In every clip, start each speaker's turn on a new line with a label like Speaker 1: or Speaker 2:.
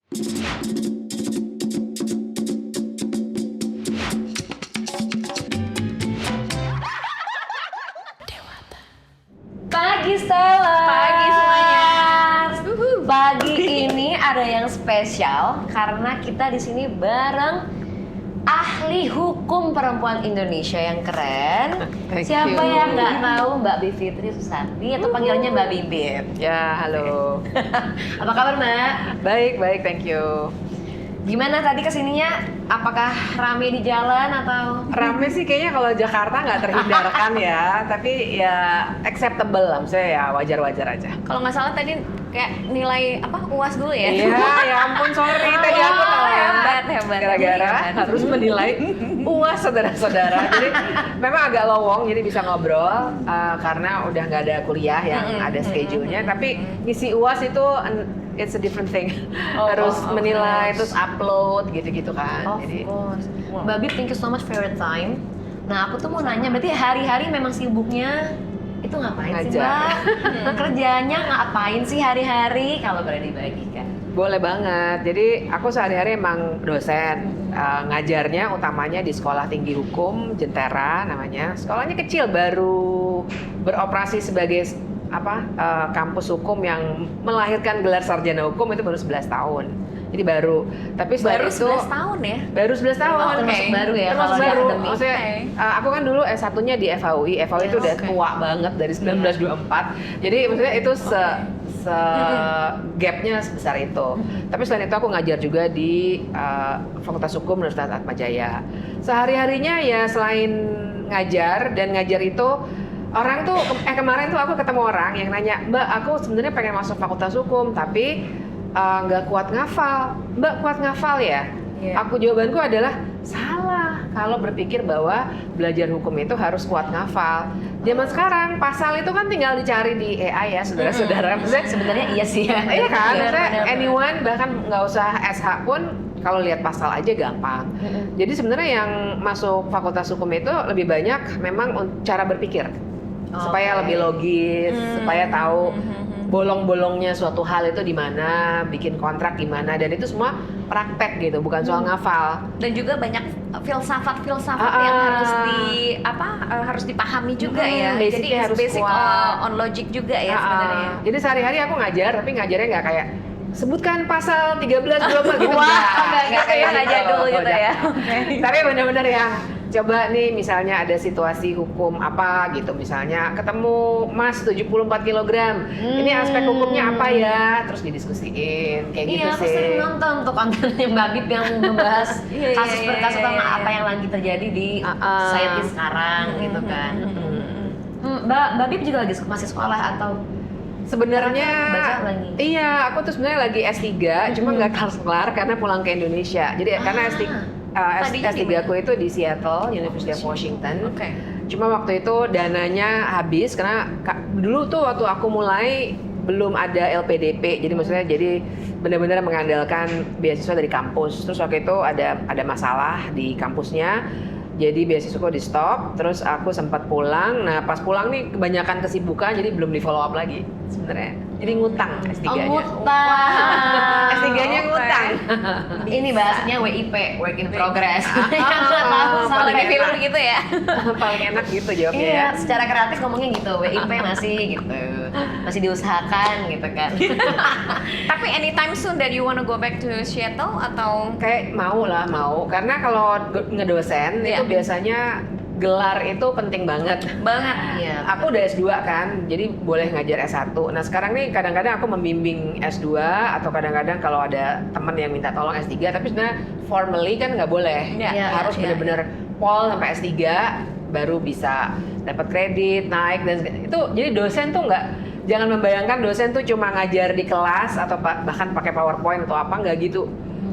Speaker 1: Pagi Stella.
Speaker 2: Pagi semuanya.
Speaker 1: Pagi ini ada yang spesial karena kita di sini bareng ahli hukum perempuan Indonesia yang keren.
Speaker 3: Thank
Speaker 1: Siapa
Speaker 3: you.
Speaker 1: yang nggak tahu Mbak Bivitri Susanti atau panggilannya Mbak Bibip?
Speaker 3: Ya, halo.
Speaker 1: Apa kabar Mbak?
Speaker 3: Baik, thank you.
Speaker 1: Gimana tadi kesininya? Apakah rame di jalan atau?
Speaker 3: Rame sih kayaknya kalau Jakarta nggak terhindarkan ya, tapi ya acceptable lah, maksudnya ya wajar-wajar aja.
Speaker 2: Kalau nggak salah tadi kayak nilai apa UAS dulu ya?
Speaker 3: Iya, ya ampun sorry tadi aku telat.
Speaker 2: Hebat.
Speaker 3: Gara-gara
Speaker 2: Hebat.
Speaker 3: harus menilai UAS saudara-saudara. Jadi memang agak lowong, jadi bisa ngobrol karena udah nggak ada kuliah yang ada schedule-nya. Tapi ngisi UAS itu it's a different thing. Harus menilai, terus upload gitu-gitu kan.
Speaker 1: Of course. Mbak Bib, thank you so much for your time. Nah, aku tuh mau nanya, berarti hari-hari memang sibuknya itu ngapain sih
Speaker 3: Ngajar.
Speaker 1: Mbak? Kerjanya ngapain sih hari-hari kalau boleh dibagikan?
Speaker 3: Boleh banget. Jadi aku sehari-hari emang dosen. Ngajarnya utamanya di Sekolah Tinggi Hukum Jentera namanya. Sekolahnya kecil, baru beroperasi sebagai kampus hukum yang melahirkan gelar sarjana hukum itu baru 11 tahun. Jadi baru. Tapi
Speaker 2: Baru
Speaker 3: setelah
Speaker 2: 11 tahun ya?
Speaker 3: Baru 11 tahun.
Speaker 1: Oh, termasuk baru ya
Speaker 3: Termasuk
Speaker 1: kalau di
Speaker 3: baru.
Speaker 1: akademi.
Speaker 3: Maksudnya aku kan dulu S1-nya di FAUI. FAUI itu udah tua banget dari 1924. Jadi maksudnya itu gapnya sebesar itu. Tapi selain itu aku ngajar juga di Fakultas Hukum Universitas Atmajaya. Sehari-harinya ya selain ngajar dan ngajar itu orang tuh kemarin tuh aku ketemu orang yang nanya, "Mbak, aku sebenarnya pengen masuk Fakultas Hukum tapi nggak kuat ngafal." "Mbak, kuat ngafal ya?"
Speaker 1: Yeah.
Speaker 3: Aku jawabanku adalah salah kalau berpikir bahwa belajar hukum itu harus kuat ngafal. Zaman sekarang pasal itu kan tinggal dicari di AI ya, saudara-saudara. Maksudnya
Speaker 1: Sebenarnya iya sih ya.
Speaker 3: iya kan, maksudnya
Speaker 1: Benar.
Speaker 3: anyone bahkan nggak usah SH pun kalau lihat pasal aja gampang. Jadi sebenarnya yang masuk Fakultas Hukum itu lebih banyak memang cara berpikir supaya lebih logis, supaya tahu bolong-bolongnya suatu hal itu di mana, bikin kontrak gimana, dan itu semua praktek gitu, bukan soal ngafal.
Speaker 2: Dan juga banyak filsafat-filsafat yang harus dipahami juga ya. Jadi
Speaker 3: Basicnya harus
Speaker 2: basic
Speaker 3: kuat.
Speaker 2: on logic juga ya sebenarnya.
Speaker 3: Jadi sehari-hari aku ngajar, tapi ngajarnya nggak kayak sebutkan pasal 13 gitu.
Speaker 2: Nggak gitu ya, nggak jadul gitu ya.
Speaker 3: Tapi benar-benar yang coba nih misalnya ada situasi hukum apa gitu, misalnya ketemu emas 74 kg. Ini aspek hukumnya apa ya? Terus didiskusiin kayak gitu
Speaker 1: Iya, aku
Speaker 3: sih.
Speaker 1: sering nonton tuh kontennya Mbak Bib yang membahas kasus per kasus tentang apa yang lagi terjadi di society sekarang gitu kan. Mbak Bib juga masih sekolah atau
Speaker 3: Sebenarnya
Speaker 1: baca lagi?
Speaker 3: Iya, aku tuh sebenarnya lagi S3, cuma nggak kelar karena pulang ke Indonesia. Jadi karena
Speaker 2: Tadinya
Speaker 3: S3 aku itu di Seattle, University of Washington.
Speaker 2: Oke.
Speaker 3: Cuma waktu itu dananya habis karena dulu tuh waktu aku mulai belum ada LPDP. Jadi maksudnya benar-benar mengandalkan beasiswa dari kampus. Terus waktu itu ada masalah di kampusnya. Jadi beasiswaku di stop, terus aku sempat pulang. Nah pas pulang nih kebanyakan kesibukan, jadi belum di follow up lagi sebenarnya. Jadi ngutang S3-nya.
Speaker 1: ngutang.
Speaker 3: S3-nya ngutang.
Speaker 1: Ini bahasanya WIP, work in progress.
Speaker 2: Yang nggak tahu sama
Speaker 3: paling
Speaker 2: di
Speaker 3: enak.
Speaker 2: film gitu ya.
Speaker 3: Paling enak gitu jawabnya
Speaker 1: Iya,
Speaker 3: ya.
Speaker 1: secara kreatif ngomongnya gitu, WIP masih gitu. Masih diusahakan gitu kan.
Speaker 2: Tapi anytime soon that you wanna go back to Seattle atau
Speaker 3: Kayak mau karena kalau ngedosen
Speaker 2: Iya.
Speaker 3: itu biasanya gelar itu penting banget.
Speaker 1: Iya.
Speaker 3: Aku udah S2 kan, jadi boleh ngajar S1. Nah sekarang nih kadang-kadang aku membimbing S2 atau kadang-kadang kalau ada teman yang minta tolong S3, tapi sebenarnya formally kan nggak boleh.
Speaker 2: Iya,
Speaker 3: Harus
Speaker 1: iya,
Speaker 3: bener-bener pol sampai S3 baru bisa dapat kredit, naik dan itu. Jadi dosen tuh jangan membayangkan dosen tuh cuma ngajar di kelas atau bahkan pakai PowerPoint atau apa, nggak gitu.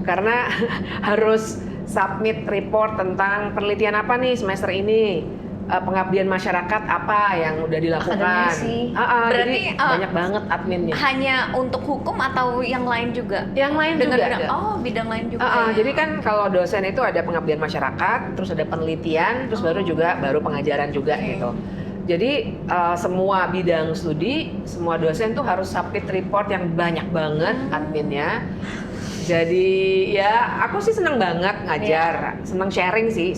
Speaker 3: Karena harus submit report tentang penelitian apa nih semester ini, pengabdian masyarakat apa yang udah dilakukan.
Speaker 1: Akademisi.
Speaker 2: Berarti,
Speaker 3: Jadi banyak banget adminnya.
Speaker 2: hanya untuk hukum atau yang lain juga?
Speaker 3: Yang lain
Speaker 2: Dengan
Speaker 3: juga
Speaker 2: bidang,
Speaker 3: ada.
Speaker 2: bidang lain juga. ya.
Speaker 3: Jadi kan kalau dosen itu ada pengabdian masyarakat, terus ada penelitian, terus baru pengajaran juga gitu. Jadi semua bidang studi, semua dosen tuh harus submit report yang banyak banget adminnya. Jadi ya aku sih senang banget ngajar, senang sharing sih.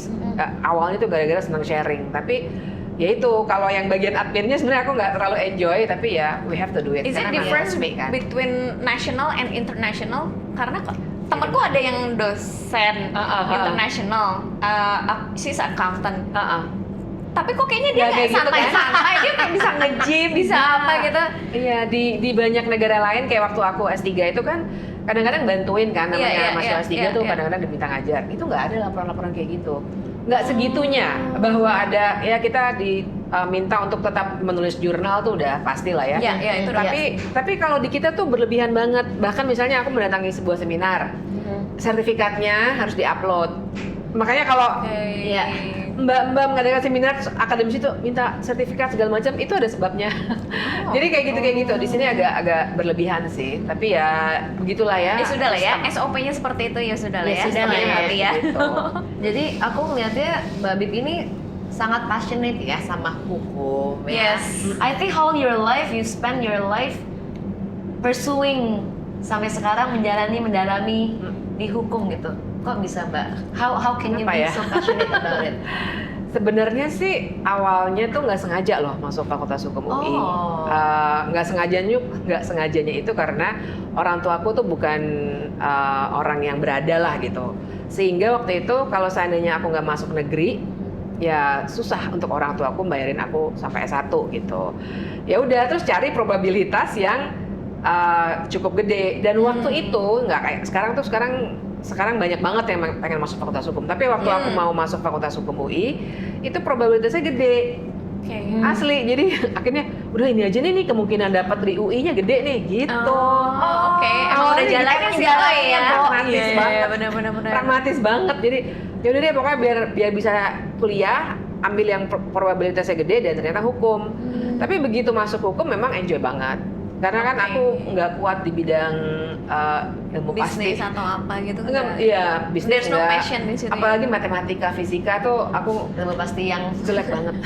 Speaker 3: Awalnya tuh gara-gara senang sharing, tapi ya itu kalau yang bagian adminnya sebenarnya aku nggak terlalu enjoy, tapi ya we have to do it.
Speaker 2: Is it
Speaker 3: karena
Speaker 2: different
Speaker 3: memang kan.
Speaker 2: between national and international? Karena temanku ada yang dosen international, she's accountant. Tapi kok kayaknya dia
Speaker 3: Nggak
Speaker 2: kayak
Speaker 3: kayak gitu kan?
Speaker 2: santai-santai, dia kayak bisa nge-gym, bisa apa gitu.
Speaker 3: Iya, di banyak negara lain kayak waktu aku S3 itu kan kadang-kadang bantuin kan namanya mahasiswa S3 tuh kadang-kadang diminta ngajar. Itu nggak ada laporan-laporan kayak gitu. Nggak segitunya bahwa ada ya kita diminta untuk tetap menulis jurnal tuh udah pasti lah ya.
Speaker 2: Iya, itu
Speaker 3: Tapi kalau di kita tuh berlebihan banget. Bahkan misalnya aku mendatangi sebuah seminar, sertifikatnya harus diupload. Makanya kalau Mbak mengadakan seminar akademis itu minta sertifikat segala macam, itu ada sebabnya. Jadi kayak gitu. Di sini agak berlebihan sih. Tapi ya begitulah ya.
Speaker 2: Ya sudah lah ya, SOP-nya seperti itu ya sudah lah ya.
Speaker 1: Sudah lah ya.
Speaker 2: Hati ya.
Speaker 3: Gitu.
Speaker 1: Jadi aku ngeliatnya Mbak Bib ini sangat passionate ya sama hukum ya.
Speaker 2: Yes.
Speaker 1: I think all your life you spend your life pursuing sampai sekarang mendalami di hukum gitu. Kok bisa Mbak? How can you
Speaker 3: Kenapa
Speaker 1: be
Speaker 3: ya?
Speaker 1: so passionate about it?
Speaker 3: Sebenarnya sih awalnya tuh nggak sengaja loh masuk Fakultas Hukum UI. Nggak sengajanya itu karena orang tuaku tuh bukan orang yang berada lah gitu. Sehingga waktu itu kalau seandainya aku nggak masuk negeri, ya susah untuk orang tuaku bayarin aku sampai S1 gitu. Ya udah terus cari probabilitas yang cukup gede, dan waktu itu nggak kayak sekarang banyak banget yang pengen masuk Fakultas Hukum. Tapi waktu aku mau masuk Fakultas Hukum UI, itu probabilitasnya gede. Asli. Jadi akhirnya udah ini aja nih kemungkinan dapat di UI-nya gede nih gitu.
Speaker 2: Oke. Emang udah jalannya sih ya.
Speaker 3: Pragmatis banget.
Speaker 2: Benar.
Speaker 3: Pragmatis banget. Jadi ya udah deh pokoknya biar bisa kuliah, ambil yang probabilitasnya gede dan ternyata hukum. Tapi begitu masuk hukum memang enjoy banget. Karena kan aku nggak kuat di bidang ilmu
Speaker 2: bisnis
Speaker 3: pasti.
Speaker 2: atau apa gitu.
Speaker 3: Iya, bisnis
Speaker 2: There's no
Speaker 3: enggak.
Speaker 2: passion di situ.
Speaker 3: Apalagi matematika, fisika tuh aku
Speaker 1: Ilmu pasti yang
Speaker 3: jelek banget.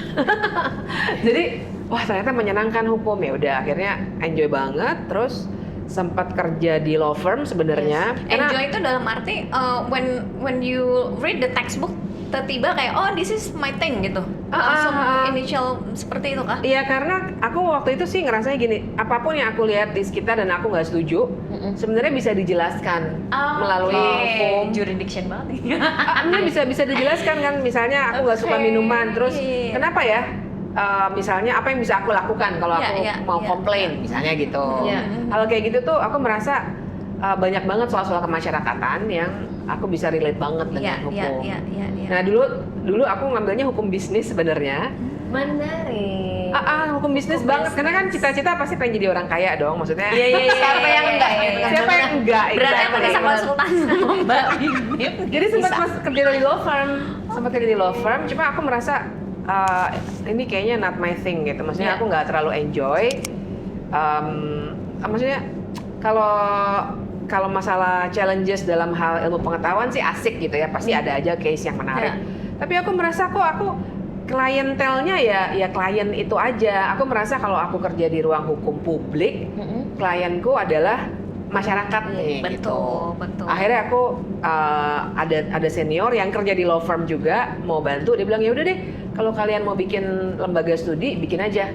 Speaker 3: Jadi, wah ternyata menyenangkan hukum. Ya udah akhirnya enjoy banget. Terus sempat kerja di law firm sebenarnya.
Speaker 2: Enjoy itu dalam arti when you read the textbook tiba-tiba kayak this is my thing gitu. Langsung initial seperti itu kah?
Speaker 3: Iya, karena aku waktu itu sih ngerasanya gini, apapun yang aku lihat di sekitar dan aku nggak setuju, sebenarnya bisa dijelaskan melalui hukum.
Speaker 2: Jurisdiction banget.
Speaker 3: Bisa dijelaskan kan, misalnya aku nggak suka minuman, terus kenapa ya? Misalnya apa yang bisa aku lakukan kalau aku mau komplain, misalnya gitu. Kalau kayak gitu tuh aku merasa banyak banget soal-soal kemasyarakatan yang aku bisa relate banget dengan hukum. Nah dulu aku ngambilnya hukum bisnis sebenarnya.
Speaker 1: menarik.
Speaker 3: Hukum bisnis banget, karena kan cita-cita pasti pengen jadi orang kaya dong, maksudnya.
Speaker 1: Siapa yang enggak?
Speaker 3: Siapa yang enggak?
Speaker 2: Berarti aku bisa konsultan sama Mbak Bibip.
Speaker 3: Jadi sempat kerja di law firm, cuma aku merasa ini kayaknya not my thing gitu. Maksudnya aku nggak terlalu enjoy. Maksudnya kalau masalah challenges dalam hal ilmu pengetahuan sih asik gitu ya, pasti ada aja case yang menarik. Tapi aku merasa kok aku klientelnya ya klien itu aja. Aku merasa kalau aku kerja di ruang hukum publik, klienku adalah masyarakat nih.
Speaker 2: Betul.
Speaker 3: Akhirnya aku ada senior yang kerja di law firm juga mau bantu. Dia bilang ya udah deh, kalau kalian mau bikin lembaga studi bikin aja.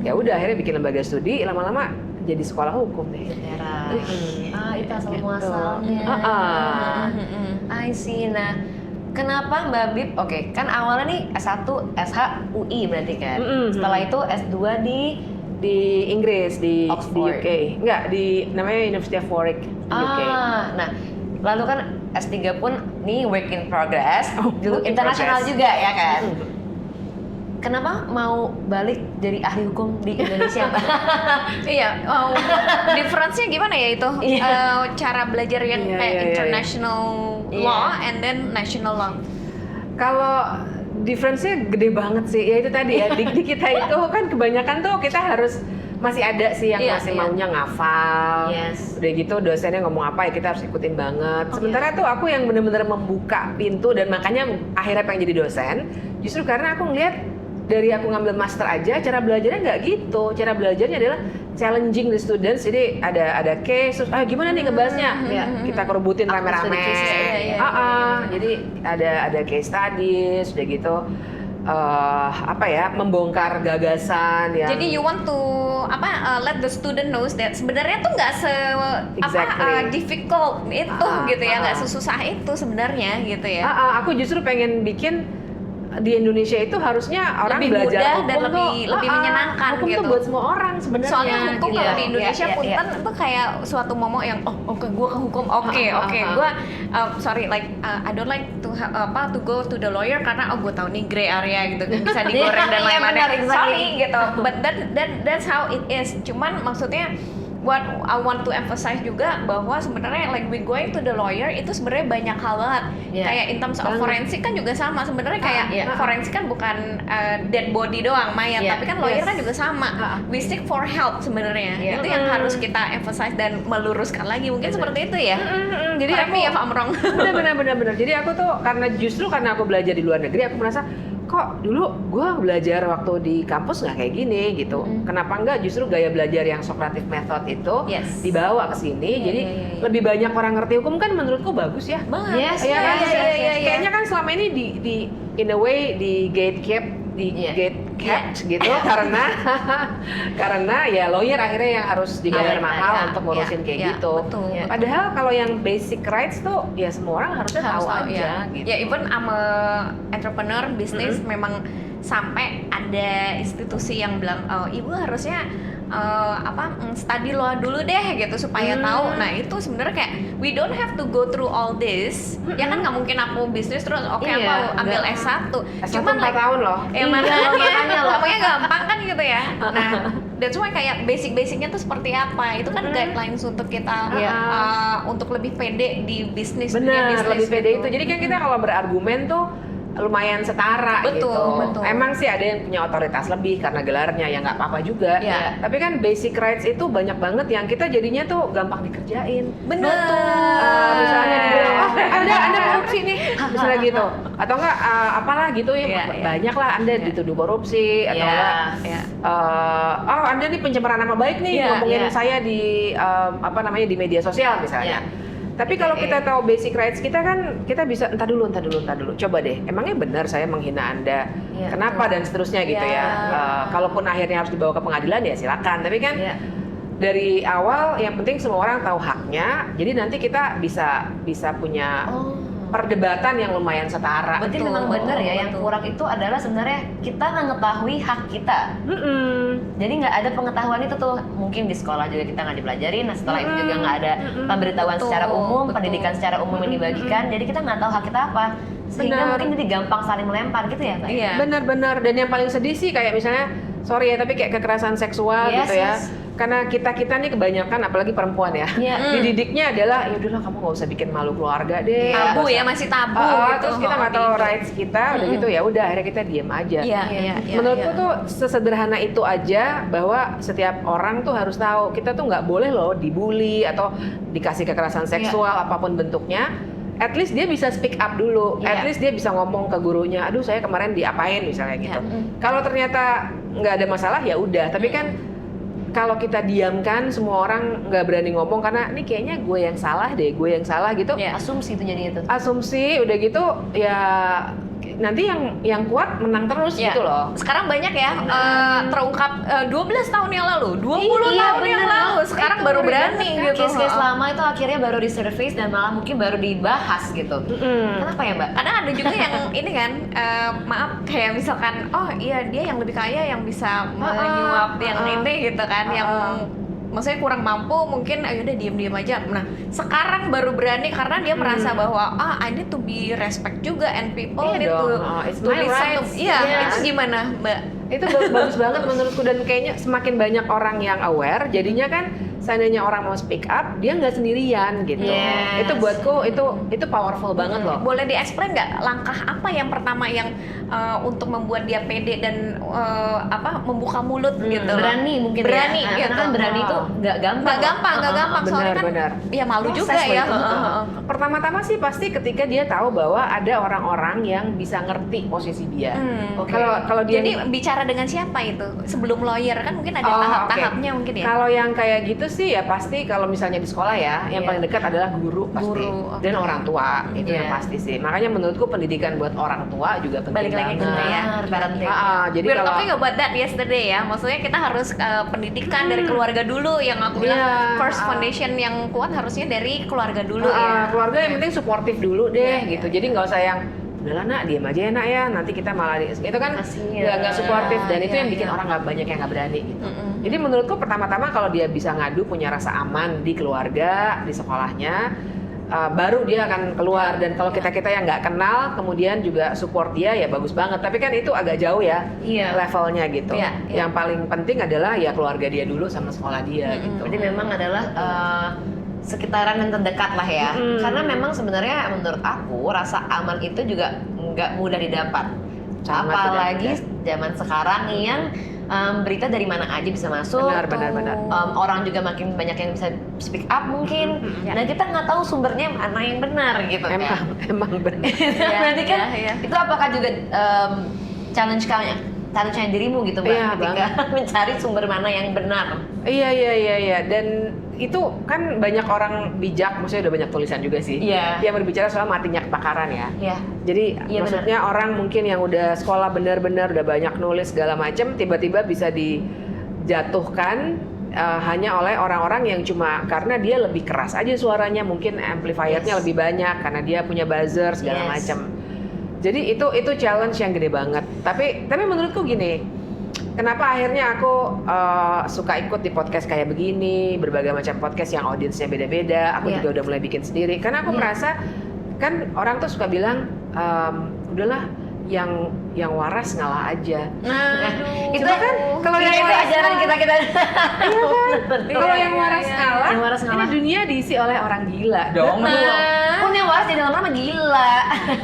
Speaker 3: Ya udah akhirnya bikin lembaga studi, lama-lama jadi sekolah hukum deh.
Speaker 1: Itu asal muasalnya. I see. Nah, kenapa Mbak Bib? Oke, kan awalnya nih S1, SH, UI berarti kan. Setelah itu S2
Speaker 3: di Inggris, di
Speaker 1: Oxford.
Speaker 3: UK. Enggak, namanya University of Warwick di UK.
Speaker 1: Nah, lalu kan S3 pun nih work in progress, dulu
Speaker 3: work in
Speaker 1: internasional
Speaker 3: progress.
Speaker 1: juga ya kan. Kenapa mau balik jadi ahli hukum di Indonesia?
Speaker 2: Iya, difference-nya gimana ya itu? Cara belajar yang kayak international law and then national law.
Speaker 3: Kalau difference-nya gede banget sih. Ya itu tadi ya, di kita itu kan kebanyakan tuh kita harus masih ada sih yang masih maunya ngafal. Udah gitu dosennya ngomong apa ya kita harus ikutin banget. Sementara tuh aku yang bener-bener membuka pintu dan makanya akhirnya pengen jadi dosen. Justru karena aku ngeliat dari aku ngambil master aja, cara belajarnya nggak gitu. Cara belajarnya adalah challenging the students. Jadi ada case, terus gimana nih ngebahasnya? Kita kerubutin rame-rame. Jadi ada case studies, udah gitu. Membongkar gagasan yang.
Speaker 2: Jadi you want to let the student knows that sebenarnya tuh nggak difficult itu gitu ya, nggak sesusah itu sebenarnya gitu ya.
Speaker 3: Aku justru pengen bikin di Indonesia itu harusnya orang
Speaker 2: lebih
Speaker 3: belajar
Speaker 2: mudah
Speaker 3: hukum
Speaker 2: dan
Speaker 3: tuh,
Speaker 2: lebih menyenangkan
Speaker 3: hukum
Speaker 2: gitu.
Speaker 3: Tuh buat semua orang sebenarnya.
Speaker 2: Soalnya hukum kalau di Indonesia punten itu kayak suatu momok yang gue ke hukum gue I don't like to go to the lawyer karena gue tahu nih gray area gitu bisa digoreng dan lain-lain. Sorry gitu, but that's how it is. Cuman maksudnya what I want to emphasize juga bahwa sebenarnya like we going to the lawyer itu sebenarnya banyak hal banget. Kayak in terms of forensik kan juga sama sebenarnya kayak forensik kan bukan dead body doang mayat, tapi kan lawyer kan juga sama. We seek for help sebenarnya. Itu yang harus kita emphasize dan meluruskan lagi. Mungkin seperti itu ya.
Speaker 3: Jadi
Speaker 2: aku ya Pak Amrong.
Speaker 3: Benar. Jadi aku tuh karena aku belajar di luar negeri, aku merasa kok dulu gue belajar waktu di kampus nggak kayak gini gitu. Kenapa enggak justru gaya belajar yang Socratic method itu dibawa ke sini. Jadi lebih banyak orang ngerti hukum kan menurutku bagus ya. Kayaknya kan selama ini di in a way di gate kept gitu karena ya lawyer akhirnya yang harus dibayar mahal untuk ngurusin kayak gitu. Padahal kalau yang basic rights tuh ya semua orang harusnya tahu aja gitu.
Speaker 2: Ya even I'm a entrepreneur bisnis memang sampai ada institusi yang bilang ibu harusnya study law dulu deh gitu supaya tahu. Nah itu sebenarnya kayak we don't have to go through all this. Ya kan nggak mungkin aku bisnis terus aku ambil S1.
Speaker 3: Cuman 4 tahun loh.
Speaker 2: Namanya gampang kan gitu ya. Nah that's why kayak basic-basicnya tuh seperti apa. Itu kan guidelines untuk kita untuk lebih pede di bisnis.
Speaker 3: Benar, lebih pede
Speaker 2: gitu.
Speaker 3: itu. Jadi kan kita kalau berargumen tuh lumayan setara gitu. Emang sih ada yang punya otoritas lebih karena gelarnya ya nggak apa-apa juga. Tapi kan basic rights itu banyak banget yang kita jadinya tuh gampang dikerjain.
Speaker 2: Bener.
Speaker 3: Misalnya dibilang, anda korupsi nih, misalnya gitu. Atau enggak apalah gitu ya. Banyak lah Anda dituduh korupsi atau enggak. Anda nih pencemaran nama baik nih ngomongin saya di di media sosial misalnya. Tapi kalau kita tahu basic rights kita kan kita bisa entar dulu. Coba deh, emangnya benar saya menghina Anda? Kenapa dan seterusnya gitu ya. Kalaupun akhirnya harus dibawa ke pengadilan ya silakan. Tapi kan dari awal yang penting semua orang tahu haknya. Jadi nanti kita bisa punya perdebatan yang lumayan setara.
Speaker 1: Berarti memang benar ya, yang kurang itu adalah sebenarnya kita nggak mengetahui hak kita. Jadi nggak ada pengetahuan itu tuh. Mungkin di sekolah juga kita nggak dipelajarin. Nah setelah itu juga nggak ada pemberitahuan secara umum, pendidikan secara umum yang dibagikan. Jadi kita nggak tahu hak kita apa. Sehingga mungkin jadi gampang saling melempar gitu ya, Mbak?
Speaker 3: Benar. Dan yang paling sedih sih kayak misalnya, sorry ya tapi kayak kekerasan seksual gitu ya. Karena kita nih kebanyakan apalagi perempuan ya, dididiknya adalah ya udahlah kamu nggak usah bikin malu keluarga deh.
Speaker 2: Tabu ya, masih tabu gitu.
Speaker 3: Terus kita nggak tahu rights kita, udah gitu ya udah akhirnya kita diem aja. Menurutku tuh sesederhana itu aja bahwa setiap orang tuh harus tahu kita tuh nggak boleh loh dibully atau dikasih kekerasan seksual apapun bentuknya. At least dia bisa speak up dulu, at least dia bisa ngomong ke gurunya, aduh saya kemarin diapain misalnya gitu. Kalau ternyata nggak ada masalah ya udah, tapi kan kalau kita diamkan semua orang nggak berani ngomong karena ini kayaknya gue yang salah gitu.
Speaker 1: Asumsi itu jadinya tuh.
Speaker 3: Asumsi udah gitu ya nanti yang kuat menang terus gitu loh.
Speaker 2: Sekarang banyak ya terungkap 12 tahun yang lalu, 20 tahun yang lalu sekarang itu baru berani gitu.
Speaker 1: Case-case lama itu akhirnya baru disurface dan malah mungkin baru dibahas gitu. Kenapa ya, Mbak?
Speaker 2: Karena ada juga yang ini kan maaf kayak misalkan dia yang lebih kaya yang bisa menyuap yang ini gitu kan yang maksudnya kurang mampu mungkin udah diem aja. Nah sekarang baru berani karena dia merasa bahwa I need to be respect juga and people need to listen. Itu gimana Mbak?
Speaker 3: Itu bagus banget menurutku dan kayaknya semakin banyak orang yang aware jadinya kan seandainya orang mau speak up, dia nggak sendirian gitu.
Speaker 1: Yes.
Speaker 3: Itu buatku itu powerful banget loh.
Speaker 2: Boleh di-explain nggak langkah apa yang pertama yang untuk membuat dia pede dan membuka mulut gitu?
Speaker 1: Berani mungkin
Speaker 2: berani,
Speaker 1: ya.
Speaker 2: gitu.
Speaker 1: Karena kan berani itu nggak gampang.
Speaker 2: Nggak gampang. Soalnya kan
Speaker 3: benar.
Speaker 2: ya malu
Speaker 1: Proses
Speaker 2: juga ya.
Speaker 1: loh itu.
Speaker 3: Pertama-tama sih pasti ketika dia tahu bahwa ada orang-orang yang bisa ngerti posisi dia.
Speaker 1: Oke.
Speaker 3: Kalau dia
Speaker 2: Jadi bicara dengan siapa itu? Sebelum lawyer kan mungkin ada tahap-tahapnya mungkin ya.
Speaker 3: Kalau yang kayak gitu sih ya pasti kalau misalnya di sekolah ya, yang paling dekat adalah guru pasti.
Speaker 2: Guru,
Speaker 3: Dan orang tua, itu yang
Speaker 1: Iya.
Speaker 3: pasti sih. Makanya menurutku pendidikan buat orang tua juga penting
Speaker 2: Balik lagi ke
Speaker 3: banget.
Speaker 2: ya.
Speaker 1: Penting.
Speaker 3: Jadi
Speaker 2: We're
Speaker 3: kalau
Speaker 2: talking about that yesterday ya. Maksudnya kita harus pendidikan dari keluarga dulu yang aku bilang
Speaker 3: Iya.
Speaker 2: first foundation yang kuat harusnya dari keluarga dulu
Speaker 3: keluarga yang penting suportif dulu deh
Speaker 2: Iya,
Speaker 3: gitu. Jadi nggak usah yang udahlah nak diam aja ya nak ya, nanti kita malah itu kan
Speaker 1: Kasian.
Speaker 3: nggak suportif dan itu
Speaker 2: Iya,
Speaker 3: yang bikin
Speaker 2: iya.
Speaker 3: orang nggak banyak yang nggak berani gitu. Jadi menurutku pertama-tama kalau dia bisa ngadu, punya rasa aman di keluarga, di sekolahnya, baru dia akan keluar. Dan kalau kita yang nggak kenal kemudian juga support dia ya bagus banget. Tapi kan itu agak jauh ya
Speaker 1: Iya.
Speaker 3: levelnya gitu.
Speaker 2: Iya, iya.
Speaker 3: Yang paling penting adalah ya keluarga dia dulu sama sekolah dia gitu.
Speaker 1: Jadi memang adalah sekitaran yang terdekat lah ya. Karena memang sebenarnya menurut aku rasa aman itu juga nggak mudah didapat.
Speaker 3: Sangat
Speaker 1: Apalagi
Speaker 3: tidak
Speaker 1: zaman sekarang yang berita dari mana aja bisa masuk.
Speaker 3: Benar.
Speaker 1: Orang juga makin banyak yang bisa speak up mungkin. Dan kita nggak tahu sumbernya mana yang benar gitu kan.
Speaker 3: Emang benar.
Speaker 1: Berarti kan
Speaker 2: Iya.
Speaker 1: itu apakah juga challenge-nya dirimu gitu Mbak,
Speaker 3: Iya,
Speaker 1: ketika mencari sumber mana yang benar.
Speaker 3: Iya. Dan itu kan banyak orang bijak, maksudnya udah banyak tulisan juga sih.
Speaker 1: Iya.
Speaker 3: Yang berbicara soal matinya kebakaran ya.
Speaker 1: Iya.
Speaker 3: Jadi
Speaker 1: Iya,
Speaker 3: maksudnya orang mungkin yang udah sekolah benar-benar udah banyak nulis segala macam, tiba-tiba bisa dijatuhkan hanya oleh orang-orang yang cuma karena dia lebih keras aja suaranya, mungkin amplifiernya lebih banyak karena dia punya buzzer segala
Speaker 1: Yes.
Speaker 3: macam. Jadi itu challenge yang gede banget. Tapi menurutku gini, kenapa akhirnya aku suka ikut di podcast kayak begini, berbagai macam podcast yang audiensnya beda-beda. Aku
Speaker 1: Iya.
Speaker 3: juga udah mulai bikin sendiri. Karena aku merasa kan orang tuh suka bilang, udahlah yang waras ngalah aja.
Speaker 1: Itu
Speaker 3: Cuma kan kalau yang
Speaker 1: itu
Speaker 3: waras
Speaker 1: ajaran
Speaker 3: ngalah-
Speaker 1: kita
Speaker 3: Kalau yang waras ngalah,
Speaker 1: Yang waras ngalah.
Speaker 3: ini dunia diisi oleh orang gila dong.
Speaker 1: pun yang waras jadi lama-lama gila.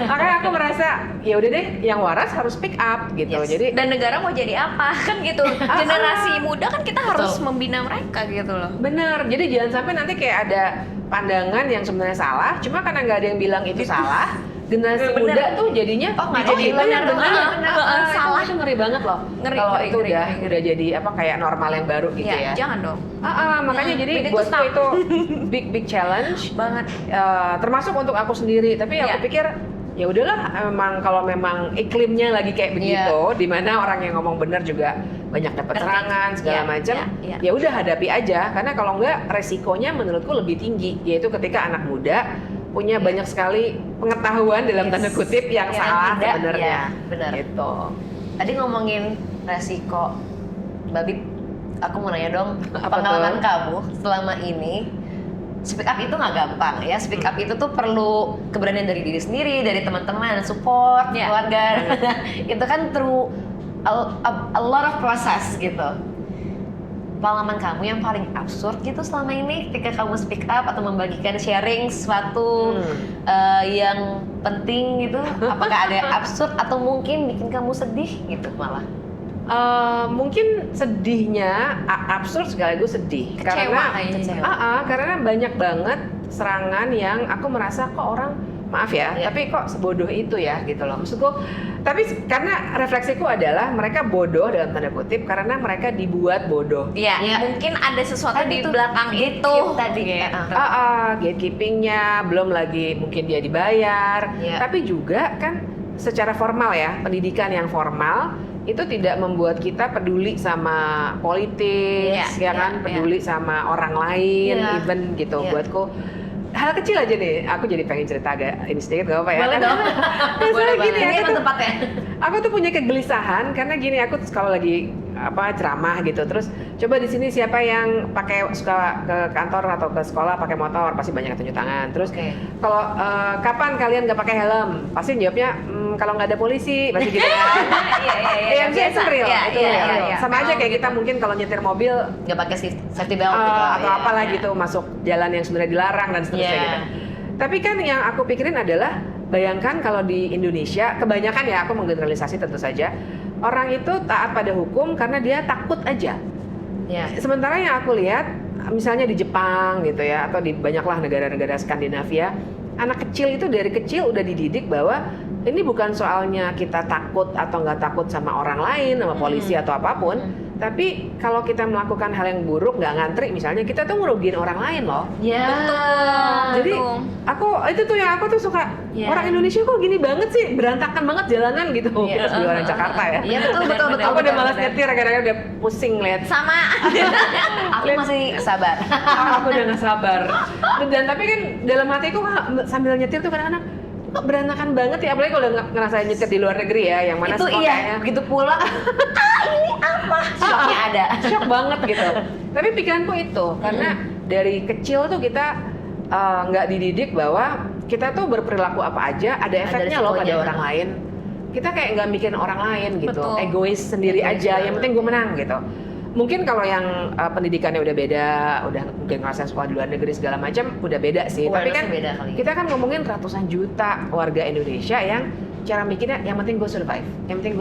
Speaker 3: Makanya aku merasa ya udah deh, yang waras harus speak up gitu.
Speaker 1: Yes.
Speaker 3: Jadi
Speaker 2: Dan negara mau jadi apa kan gitu. Generasi muda kan kita harus membina mereka gitu loh.
Speaker 3: bener, jadi jangan sampai nanti kayak ada pandangan yang sebenarnya salah, cuma karena nggak ada yang bilang itu salah, generasi
Speaker 2: Bener.
Speaker 3: muda tuh jadinya
Speaker 1: nggak jadi
Speaker 3: itu yang
Speaker 1: bener.
Speaker 3: bener.
Speaker 2: Salah.
Speaker 3: Itu ngeri banget loh.
Speaker 2: Ngeri,
Speaker 3: Kalau
Speaker 2: ngeri,
Speaker 3: itu
Speaker 2: ngeri,
Speaker 3: udah
Speaker 2: ngeri.
Speaker 3: udah jadi apa kayak normal yang baru gitu ya.
Speaker 2: Jangan dong.
Speaker 3: Makanya jadi
Speaker 2: we need to
Speaker 3: buatku
Speaker 2: stop.
Speaker 3: itu big challenge
Speaker 2: Banget.
Speaker 3: termasuk untuk aku sendiri. Tapi aku pikir ya udahlah, kalau memang iklimnya lagi kayak begitu, di mana orang yang ngomong benar juga banyak dapat serangan segala macam, ya udah hadapi aja. Karena kalau enggak resikonya menurutku lebih tinggi, yaitu ketika anak muda punya banyak sekali pengetahuan dalam tanda kutip yang salah
Speaker 1: tidak,
Speaker 3: sebenarnya.
Speaker 1: benar.
Speaker 3: Gitu.
Speaker 1: Tadi ngomongin resiko, Mbak Bib, aku mau nanya dong,
Speaker 3: Apa
Speaker 1: pengalaman
Speaker 3: tuh?
Speaker 1: kamu selama ini, speak up itu nggak gampang ya, speak up itu tuh perlu keberanian dari diri sendiri, dari teman-teman, support, keluarga, itu kan through a lot of process gitu. Pengalaman kamu yang paling absurd gitu selama ini ketika kamu speak up atau membagikan sharing sesuatu yang penting gitu, apakah ada yang absurd atau mungkin bikin kamu sedih gitu malah?
Speaker 3: Mungkin sedihnya absurd sekaligus sedih. Karena banyak banget serangan yang aku merasa kok orang tapi kok sebodoh itu ya gitu loh. Maksudku, tapi karena refleksiku adalah mereka bodoh dalam tanda kutip karena mereka dibuat bodoh.
Speaker 2: Iya, mungkin ada sesuatu
Speaker 1: Tadi
Speaker 2: di
Speaker 1: tuh
Speaker 2: belakang itu
Speaker 1: tadi.
Speaker 3: Gatekeepingnya, belum lagi mungkin dia dibayar. Tapi juga kan secara formal ya, pendidikan yang formal itu tidak membuat kita peduli sama politik, peduli sama orang lain, even gitu. Buatku hal kecil aja nih, aku jadi pengen cerita agak ini sedikit, gak apa ya?
Speaker 1: Boleh dong.
Speaker 3: Boleh gini,
Speaker 1: Ini emang tempatnya.
Speaker 3: aku tuh punya kegelisahan karena gini, aku kalau lagi ceramah gitu. Terus coba di sini siapa yang suka ke kantor atau ke sekolah pakai motor, pasti banyak yang tunjuk tangan. Terus kalau kapan kalian nggak pakai helm, pasti jawabnya kalau nggak ada polisi, pasti gitu kan. Iya, itu real. Sama aja kayak kita mungkin kalau nyetir mobil
Speaker 1: nggak pakai safety belt gitu,
Speaker 3: atau apalah gitu, masuk jalan yang sebenarnya dilarang dan seterusnya gitu. Tapi kan yang aku pikirin adalah, bayangkan kalau di Indonesia, kebanyakan ya, aku menggeneralisasi tentu saja, orang itu taat pada hukum karena dia takut aja. Sementara yang aku lihat, misalnya di Jepang gitu ya, atau di banyaklah negara-negara Skandinavia, anak kecil itu dari kecil udah dididik bahwa ini bukan soalnya kita takut atau nggak takut sama orang lain, sama polisi atau apapun, tapi kalau kita melakukan hal yang buruk, nggak ngantri misalnya, kita tuh ngerugiin orang lain loh. Jadi itu tuh yang aku tuh suka, orang Indonesia kok gini banget sih, berantakan banget jalanan gitu. Kita sebagai orang Jakarta ya.
Speaker 1: Iya betul.
Speaker 3: Aku udah malas nyetir, kadang-kadang udah pusing lihat.
Speaker 2: Sama.
Speaker 1: Aku masih sabar.
Speaker 3: Aku udah nggak sabar. Dan tapi kan dalam hatiku sambil nyetir tuh kadang-kadang kok berantakan banget ya, apalagi kalau udah ngerasain nyetir di luar negeri ya, yang mana
Speaker 1: itu begitu pulang ini apa, shocknya ada,
Speaker 3: shock banget gitu. Tapi pikiranku itu karena dari kecil tuh kita nggak dididik bahwa kita tuh berperilaku apa aja ada efeknya loh pada orang lain. Kita kayak nggak mikirin orang lain gitu, egois sendiri aja, yang penting gue menang gitu. Mungkin kalau yang pendidikannya udah beda, udah mungkin ngerasain sekolah di luar negeri segala macam, udah beda sih. Tapi kan kita kan ngomongin ratusan juta warga Indonesia yang cara mikirnya yang penting gue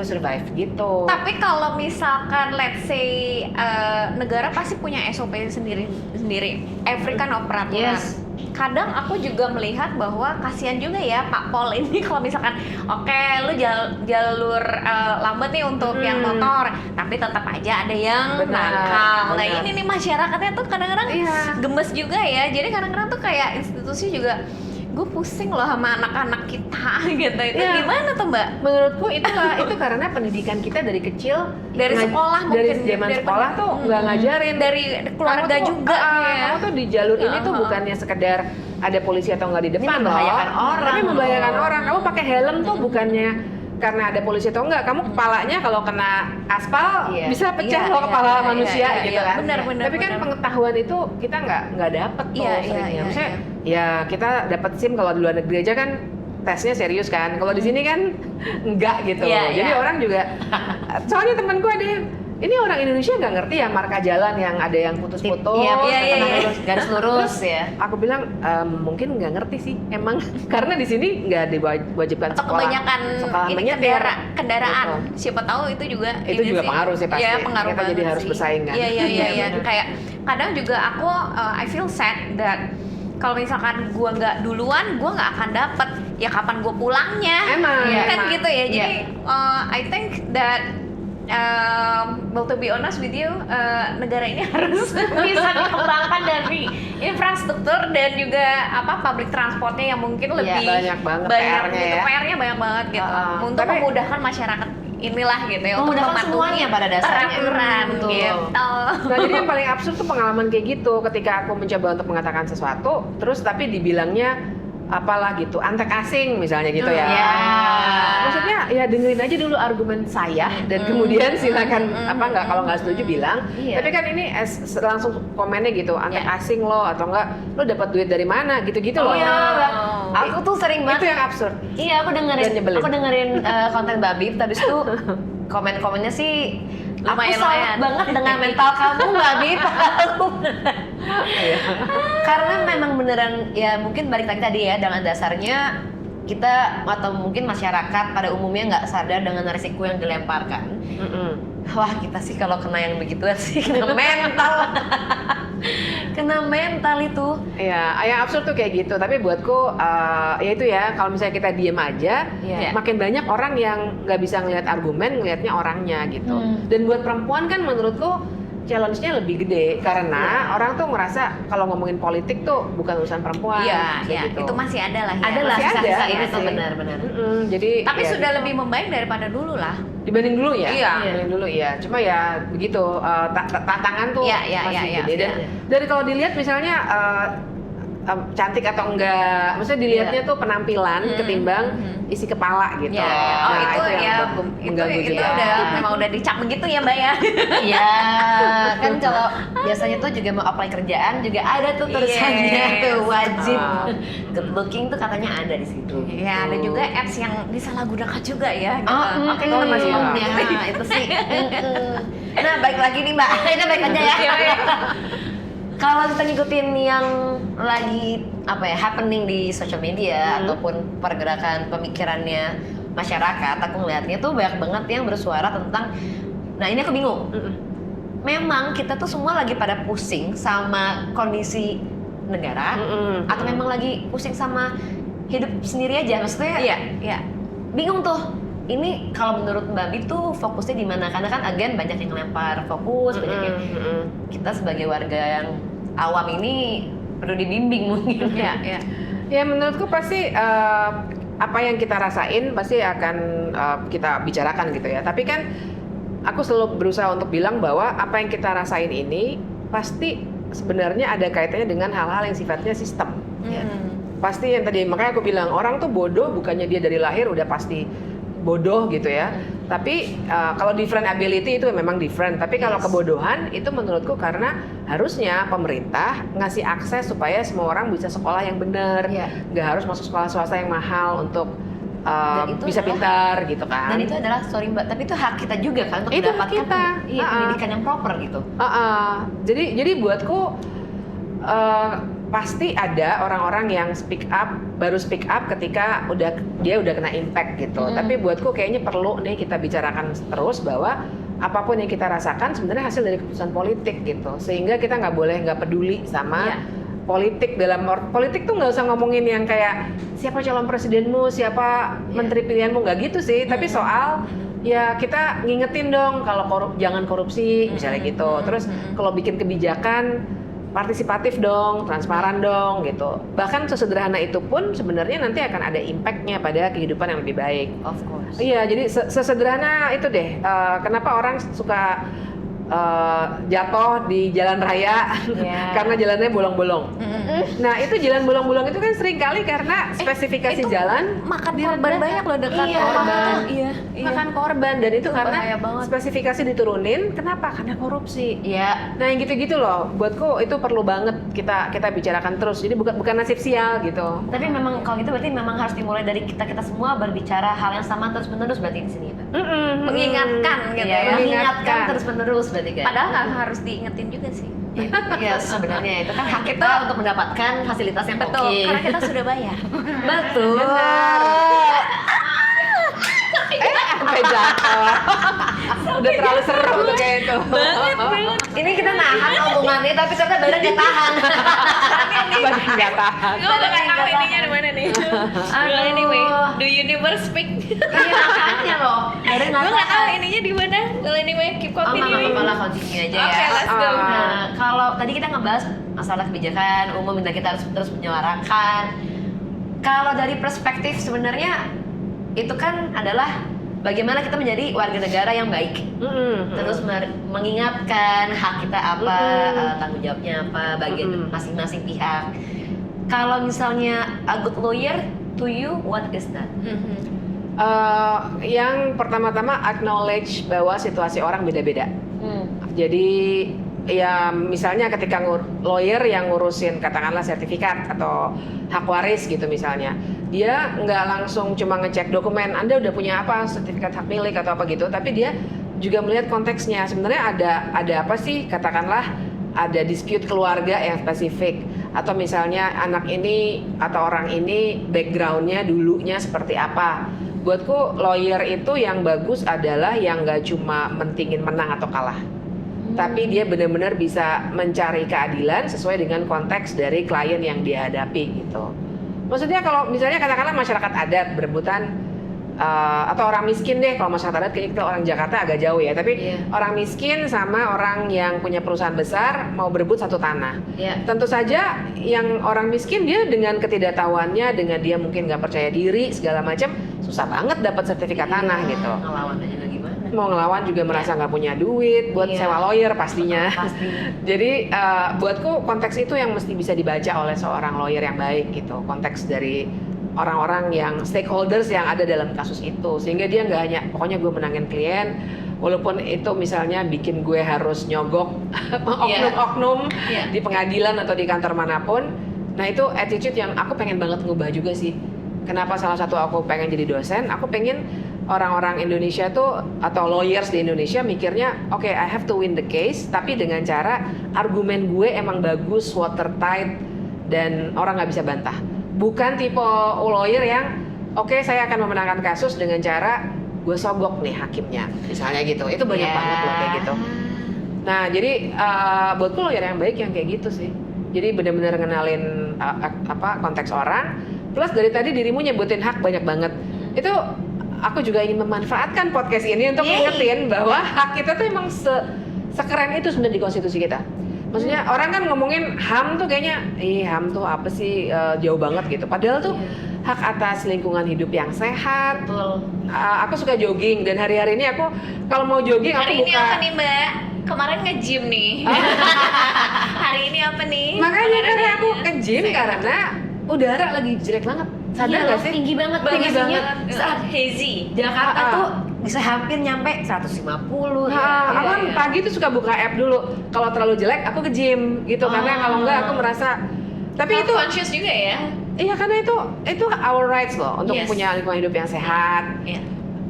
Speaker 3: survive gitu.
Speaker 2: Tapi kalau misalkan let's say negara pasti punya SOP sendiri, every kind of peraturan. Kadang aku juga melihat bahwa kasihan juga ya Pak Pol ini kalau misalkan lu jalur lambat nih untuk yang motor, tapi tetap aja ada yang nakal. Nah ini nih masyarakatnya tuh kadang-kadang gemes juga ya. Jadi kadang-kadang tuh kayak institusi juga, gue pusing loh sama anak-anak kita gitu. Itu gimana tuh Mbak?
Speaker 3: Menurutku itu karena pendidikan kita dari kecil,
Speaker 2: dari sekolah mungkin,
Speaker 3: dari zaman sekolah tuh nggak ngajarin,
Speaker 2: dari keluarga juga
Speaker 3: kamu tuh di jalur ini tuh bukannya sekedar ada polisi atau nggak di depan loh, tapi membahayakan orang. Kamu pakai helm tuh bukannya karena ada polisi atau enggak, kamu kepalanya kalau kena aspal bisa pecah loh kepala manusia gitu kan.
Speaker 2: Benar.
Speaker 3: Tapi kan pengetahuan itu kita nggak dapet tuh seringnya. Maksudnya ya kita dapat SIM kalau di luar negeri aja kan tesnya serius kan. Kalau di sini kan enggak gitu. Jadi orang juga, soalnya temanku ada yang, ini orang Indonesia nggak ngerti ya marka jalan yang ada yang putus-putus,
Speaker 1: garis lurus ya.
Speaker 3: Aku bilang mungkin nggak ngerti sih, emang karena di sini nggak diwajibkan sekolah.
Speaker 2: Kebanyakan ini kendaraan. Gitu. Siapa tahu itu juga
Speaker 3: pengaruh sih pasti.
Speaker 2: Pengaruh
Speaker 3: kita jadi harus bersaing kan.
Speaker 2: Iya. Kayak kadang juga aku I feel sad that kalau misalkan gua nggak duluan, gua nggak akan dapet. Ya kapan gua pulangnya?
Speaker 3: Emang.
Speaker 2: Gitu ya. Jadi I think that well, to be honest with you, negara ini harus bisa dikembangkan dari infrastruktur dan juga public transportnya yang mungkin lebih
Speaker 3: banyak banget
Speaker 2: PR-nya banyak banget gitu untuk memudahkan masyarakat inilah gitu ya, untuk
Speaker 1: memudahkan semuanya pada dasarnya
Speaker 2: peraturan gitu.
Speaker 3: Nah jadi yang paling absurd tuh pengalaman kayak gitu, ketika aku mencoba untuk mengatakan sesuatu terus tapi dibilangnya apalah gitu, antek asing misalnya gitu ya. Maksudnya ya dengerin aja dulu argumen saya dan kemudian silakan kalau nggak setuju bilang. Tapi kan ini langsung komennya gitu, antek asing lo atau enggak lo dapat duit dari mana gitu-gitu loh.
Speaker 1: Aku tuh sering banget.
Speaker 3: Itu yang absurd.
Speaker 1: Iya, aku dengerin konten Babib, habis itu komen-komennya sih lumayan banget dengan mental kamu Babib. Karena memang beneran ya, mungkin balik lagi tadi ya, dengan dasarnya kita atau mungkin masyarakat pada umumnya nggak sadar dengan risiko yang dilemparkan. Wah, kita sih kalau kena yang begituan sih kena mental. Kena mental itu.
Speaker 3: Ya, yang absurd tuh kayak gitu. Tapi buatku ya itu ya, kalau misalnya kita diem aja, makin banyak orang yang nggak bisa ngelihat argumen, ngelihatnya orangnya gitu. Dan buat perempuan kan menurutku challenge-nya lebih gede karena orang tuh merasa kalau ngomongin politik tuh bukan urusan perempuan.
Speaker 2: Gitu. Itu masih ada lah ya.
Speaker 1: Ada lah sisa-sisa ini tuh benar-benar.
Speaker 3: Jadi
Speaker 2: tapi sudah lebih membaik daripada dulu lah.
Speaker 3: Dibanding dulu ya?
Speaker 2: Dibanding
Speaker 3: dulu ya. Cuma ya begitu, tantangan tuh masih gede. Dan dari kalau dilihat misalnya cantik atau enggak, maksudnya dilihatnya tuh penampilan ketimbang isi kepala gitu.
Speaker 2: Oh
Speaker 3: Nah,
Speaker 2: itu
Speaker 3: yang
Speaker 2: ya,
Speaker 3: mengganggu
Speaker 2: itu
Speaker 3: juga.
Speaker 2: udah memang udah dicap begitu ya Mbak ya.
Speaker 1: Iya, kan kalau biasanya tuh juga mau apply kerjaan juga ada tuh tulisannya
Speaker 2: Yes.
Speaker 1: tuh wajib good looking tuh katanya ada di situ.
Speaker 2: Ya ada juga apps yang disalahgunakan juga ya. Gitu.
Speaker 1: Oke, kita masih
Speaker 3: iya.
Speaker 1: ngomongnya itu sih. Nah, balik lagi nih Mbak. Ini balik aja ya. Kalau kita ngikutin yang lagi happening di social media ataupun pergerakan pemikirannya masyarakat, aku ngeliatnya tuh banyak banget yang bersuara tentang, nah ini aku bingung. Memang kita tuh semua lagi pada pusing sama kondisi negara, atau memang lagi pusing sama hidup sendiri aja, maksudnya?
Speaker 2: Iya.
Speaker 1: Bingung tuh. Ini kalau menurut Mbak Bib tuh fokusnya di mana? Karena kan again banyak yang ngelempar fokus, banyak yang kita sebagai warga yang awam ini perlu dibimbing mungkin.
Speaker 2: Iya.
Speaker 3: Ya menurutku pasti apa yang kita rasain pasti akan kita bicarakan gitu ya. Tapi kan aku selalu berusaha untuk bilang bahwa apa yang kita rasain ini pasti sebenarnya ada kaitannya dengan hal-hal yang sifatnya sistem. Pasti yang tadi makanya aku bilang orang tuh bodoh bukannya dia dari lahir udah pasti bodoh gitu ya. Tapi kalau different ability itu memang different. Tapi kalau kebodohan itu menurutku karena harusnya pemerintah ngasih akses supaya semua orang bisa sekolah yang benar. Nggak harus masuk sekolah swasta yang mahal untuk bisa pintar gitu kan.
Speaker 1: Dan itu adalah, sorry Mbak, tapi itu hak kita juga kan untuk
Speaker 3: itu
Speaker 1: mendapatkan pendidikan yang proper gitu.
Speaker 3: Jadi buatku pasti ada orang-orang yang baru speak up ketika dia udah kena impact gitu. Tapi buatku kayaknya perlu nih kita bicarakan terus bahwa apapun yang kita rasakan sebenarnya hasil dari keputusan politik gitu. Sehingga kita nggak peduli sama politik. Dalam politik tuh nggak usah ngomongin yang kayak siapa calon presidenmu, siapa menteri pilihanmu, nggak gitu sih. Tapi soal ya kita ngingetin dong kalau jangan korupsi misalnya gitu. Terus kalau bikin kebijakan partisipatif dong, transparan dong gitu. Bahkan sesederhana itu pun sebenarnya nanti akan ada impact-nya pada kehidupan yang lebih baik.
Speaker 1: Of course.
Speaker 3: Iya, jadi sesederhana itu deh. Kenapa orang suka jatuh di jalan raya karena jalannya bolong-bolong. Nah itu jalan bolong-bolong itu kan sering kali karena spesifikasi jalan
Speaker 2: makan korban banyak loh dekat
Speaker 3: korban.
Speaker 2: Iya.
Speaker 3: Makan korban dan itu karena
Speaker 2: bahaya banget.
Speaker 3: spesifikasi diturunin. Kenapa? Karena korupsi.
Speaker 1: Iya.
Speaker 3: Nah yang gitu-gitu loh. Buatku itu perlu banget kita bicarakan terus. Jadi bukan nasib sial gitu.
Speaker 1: Tapi memang kalau gitu berarti memang harus dimulai dari kita semua berbicara hal yang sama terus-menerus berarti di sini ya, Mbak.
Speaker 2: Mengingatkan gitu
Speaker 1: Ya,
Speaker 2: ya.
Speaker 1: mengingatkan terus-menerus berarti kan.
Speaker 2: Padahal nggak harus diingetin juga sih.
Speaker 1: Ya sebenarnya itu kan hak kita untuk mendapatkan fasilitas yang
Speaker 2: Betul,
Speaker 1: oke.
Speaker 2: karena kita sudah bayar.
Speaker 1: Betul.
Speaker 3: Sampai jatuh. Udah terlalu seru tuh kayak itu.
Speaker 1: Ini kita nahan omongannya tapi ternyata badan nggak tahan.
Speaker 3: Badan nggak tahan.
Speaker 2: Gue nggak tahu ininya di mana nih. Anyway, do universe speak?
Speaker 1: Iya makanya loh. Badan
Speaker 2: Gue nggak tahu ininya di mana. Well anyway, keep
Speaker 1: Oh nggak
Speaker 2: continuing.
Speaker 1: apa-apa lah, continue aja ya.
Speaker 2: Oke, let's go.
Speaker 1: Nah, kalau tadi kita ngebahas masalah kebijakan umum dan kita harus terus menyuarakan. Kalau dari perspektif sebenarnya itu kan adalah bagaimana kita menjadi warga negara yang baik. Terus mengingatkan hak kita apa, tanggung jawabnya apa, bagian masing-masing pihak. Kalau misalnya a good lawyer to you, what is that?
Speaker 3: Yang pertama-tama acknowledge bahwa situasi orang beda-beda. Jadi ya misalnya ketika lawyer yang ngurusin katakanlah sertifikat atau hak waris gitu misalnya, dia nggak langsung cuma ngecek dokumen Anda udah punya apa, sertifikat hak milik atau apa gitu, tapi dia juga melihat konteksnya. Sebenarnya ada apa sih, katakanlah ada dispute keluarga yang spesifik, atau misalnya anak ini atau orang ini backgroundnya dulunya seperti apa. Buatku lawyer itu yang bagus adalah yang nggak cuma mentingin menang atau kalah, tapi dia benar-benar bisa mencari keadilan sesuai dengan konteks dari klien yang dia hadapi gitu. Maksudnya kalau misalnya katakanlah masyarakat adat berebutan atau orang miskin deh, kalau masyarakat adat kayaknya kita orang Jakarta agak jauh ya, tapi orang miskin sama orang yang punya perusahaan besar mau berebut satu tanah. Tentu saja yang orang miskin dia dengan ketidaktahuannya, dengan dia mungkin nggak percaya diri segala macam, susah banget dapat sertifikat tanah gitu.
Speaker 1: Ngelawannya juga gimana?
Speaker 3: mau ngelawan juga merasa nggak punya duit buat sewa lawyer pastinya.
Speaker 1: Pasti.
Speaker 3: Jadi buatku konteks itu yang mesti bisa dibaca oleh seorang lawyer yang baik gitu. Konteks dari orang-orang yang stakeholders yang ada dalam kasus itu, sehingga dia nggak hanya pokoknya gue menangin klien, walaupun itu misalnya bikin gue harus nyogok oknum-oknum di pengadilan atau di kantor manapun. Nah itu attitude yang aku pengen banget ngubah juga sih. Kenapa salah satu aku pengen jadi dosen, aku pengen orang-orang Indonesia tuh atau lawyers di Indonesia mikirnya oke, I have to win the case, tapi dengan cara argumen gue emang bagus, watertight, dan orang nggak bisa bantah. Bukan tipe lawyer yang oke, saya akan memenangkan kasus dengan cara gue sogok nih hakimnya, misalnya gitu. Itu banyak banget loh kayak gitu. Nah jadi buatku lawyer yang baik yang kayak gitu sih. Jadi benar-benar ngenalin konteks orang. Plus dari tadi dirimu nyebutin hak banyak banget. Itu aku juga ingin memanfaatkan podcast ini untuk ngingetin bahwa hak kita tuh emang sekeren itu sebenarnya di konstitusi kita. Maksudnya orang kan ngomongin HAM tuh kayaknya, HAM tuh apa sih, jauh banget gitu. Padahal tuh hak atas lingkungan hidup yang sehat.
Speaker 1: Betul.
Speaker 3: Aku suka jogging dan hari-hari ini aku kalau mau jogging
Speaker 2: Hari
Speaker 3: aku
Speaker 2: ini
Speaker 3: buka.
Speaker 2: apa nih Mbak? Kemarin nge-gym nih. Hari ini apa nih?
Speaker 3: Makanya karena aku ke gym karena udara lagi jelek banget. Sadar nggak sih?
Speaker 1: Tinggi banget
Speaker 3: Tinggi
Speaker 1: bagasinya.
Speaker 3: banget.
Speaker 1: Saat
Speaker 2: hazy.
Speaker 1: Jakarta tuh bisa hampir nyampe 150.
Speaker 3: Aku kan pagi tuh suka buka app dulu. Kalau terlalu jelek aku ke gym gitu karena kalau enggak aku merasa. Tapi itu
Speaker 2: conscious juga ya.
Speaker 3: Iya karena itu our rights loh untuk punya lingkungan hidup yang sehat.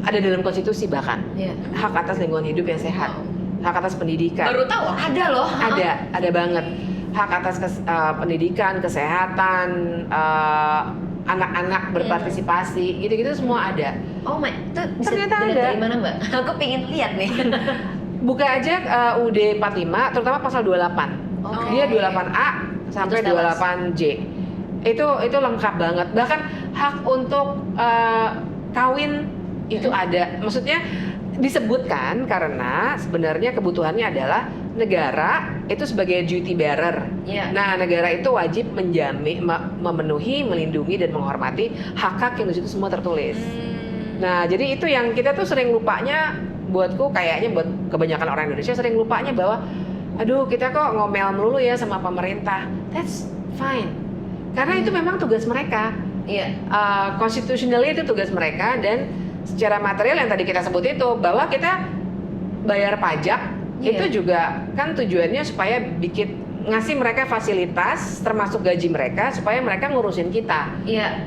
Speaker 3: Ada dalam konstitusi bahkan. Hak atas lingkungan hidup yang sehat. Hak atas pendidikan.
Speaker 2: Baru tahu.
Speaker 1: Ada loh.
Speaker 3: Ada banget. Hak atas pendidikan, kesehatan, anak-anak berpartisipasi, gitu-gitu semua ada.
Speaker 1: Oh my, itu bisa
Speaker 3: Ternyata
Speaker 1: dilihat
Speaker 3: ada.
Speaker 1: dari mana Mbak? Aku pengen lihat nih.
Speaker 3: Buka aja UUD 45, terutama pasal 28. Dia 28A sampai 28J. Itu lengkap banget. Bahkan hak untuk kawin itu ada. Maksudnya disebutkan karena sebenarnya kebutuhannya adalah negara itu sebagai duty bearer. Nah, negara itu wajib menjamin, memenuhi, melindungi dan menghormati hak-hak yang di situ semua tertulis. Nah, jadi itu yang kita tuh sering lupanya, buatku kayaknya buat kebanyakan orang Indonesia sering lupanya bahwa aduh, kita kok ngomel melulu ya sama pemerintah. That's fine. Karena itu memang tugas mereka. Constitutionally itu tugas mereka, dan secara material yang tadi kita sebut itu bahwa kita bayar pajak itu juga kan tujuannya supaya ngasih mereka fasilitas termasuk gaji mereka supaya mereka ngurusin kita.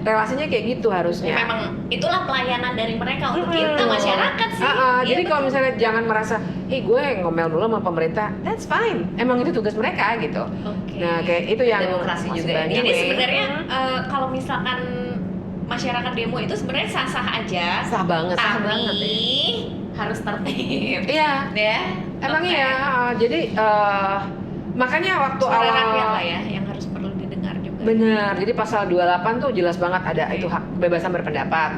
Speaker 3: Relasinya kayak gitu harusnya.
Speaker 2: Memang itulah pelayanan dari mereka untuk kita masyarakat sih.
Speaker 3: Jadi kalau misalnya jangan merasa, gue ngomel dulu sama pemerintah, that's fine. Emang itu tugas mereka gitu. Nah kayak itu yang
Speaker 1: demokrasi juga.
Speaker 2: Jadi sebenarnya kalau misalkan masyarakat demo itu sebenarnya sah-sah aja.
Speaker 3: Sah banget.
Speaker 2: Tapi harus tertib.
Speaker 3: Iya. Emang iya. Jadi makanya waktu
Speaker 2: suara
Speaker 3: awal
Speaker 2: rakyat lah ya yang harus perlu didengar juga.
Speaker 3: Benar. Jadi pasal 28 tuh jelas banget ada itu hak kebebasan berpendapat.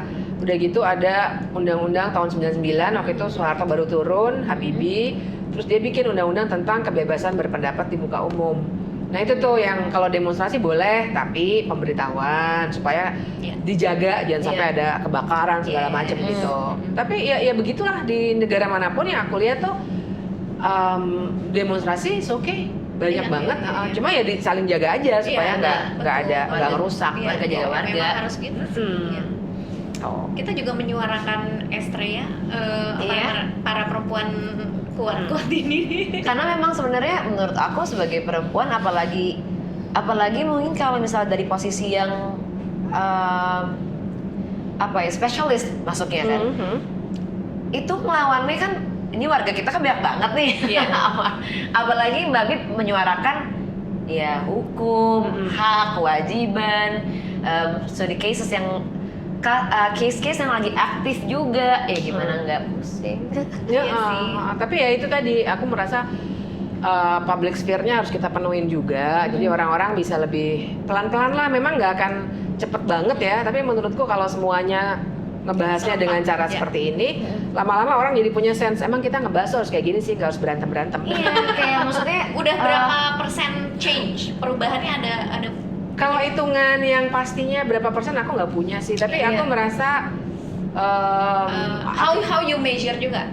Speaker 3: Udah gitu ada undang-undang tahun 99, waktu itu Soeharto baru turun, Habibie, terus dia bikin undang-undang tentang kebebasan berpendapat di muka umum. Nah itu tuh yang kalau demonstrasi boleh, tapi pemberitahuan supaya dijaga jangan sampai ada kebakaran segala macam gitu. Tapi ya begitulah di negara manapun yang aku lihat tuh demonstrasi oke, banyak banget. Cuma ya saling jaga aja supaya nggak ngerusak.
Speaker 1: Warga jaga warga.
Speaker 2: Memang harus gitu. Kita juga menyuarakan Estrella, para perempuan kuat-kuat ini.
Speaker 1: Karena memang sebenarnya menurut aku sebagai perempuan, apalagi mungkin kalau misalnya dari posisi yang spesialis masuknya kan, itu melawannya kan, ini warga kita kan banyak banget nih. Apalagi Mbak Bib menyuarakan ya hukum, hak, kewajiban, studi cases yang case-case yang lagi aktif juga, ya gimana nggak pusing.
Speaker 3: Tapi ya itu tadi aku merasa public sphere-nya harus kita penuhin juga. Jadi orang-orang bisa lebih pelan-pelan lah. Memang nggak akan cepet banget ya. Tapi menurutku kalau semuanya ngebahasnya dengan cara seperti ini, lama-lama orang jadi punya sense. Emang kita ngebahas harus kayak gini sih, nggak harus berantem-berantem.
Speaker 2: Kayak maksudnya udah berapa persen change perubahannya ada.
Speaker 3: Kalau hitungan yang pastinya berapa persen aku nggak punya sih, tapi aku merasa
Speaker 2: How you measure juga?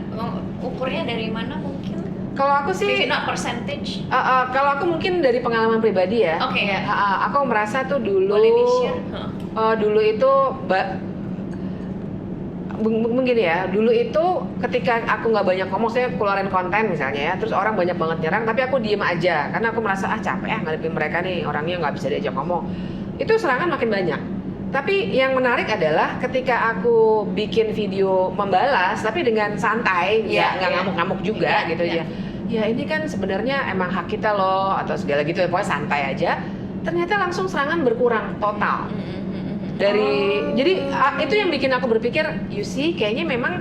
Speaker 2: Ukurnya dari mana mungkin?
Speaker 3: Kalau aku sih,
Speaker 2: Maybe not percentage.
Speaker 3: kalau aku mungkin dari pengalaman pribadi ya.
Speaker 2: Oke.
Speaker 3: Aku merasa tuh dulu,
Speaker 2: Boleh di-share?
Speaker 3: dulu itu begini ya, dulu itu ketika aku nggak banyak ngomong, saya keluarin konten misalnya ya, terus orang banyak banget nyerang, tapi aku diem aja, karena aku merasa capek ngadepin mereka nih, orangnya nggak bisa diajak ngomong. Itu serangan makin banyak. Tapi yang menarik adalah ketika aku bikin video membalas, tapi dengan santai, nggak ngamuk-ngamuk juga gitu aja. Ya ini kan sebenarnya emang hak kita loh, atau segala gitu ya, pokoknya santai aja. Ternyata langsung serangan berkurang total. Jadi itu yang bikin aku berpikir, you see, kayaknya memang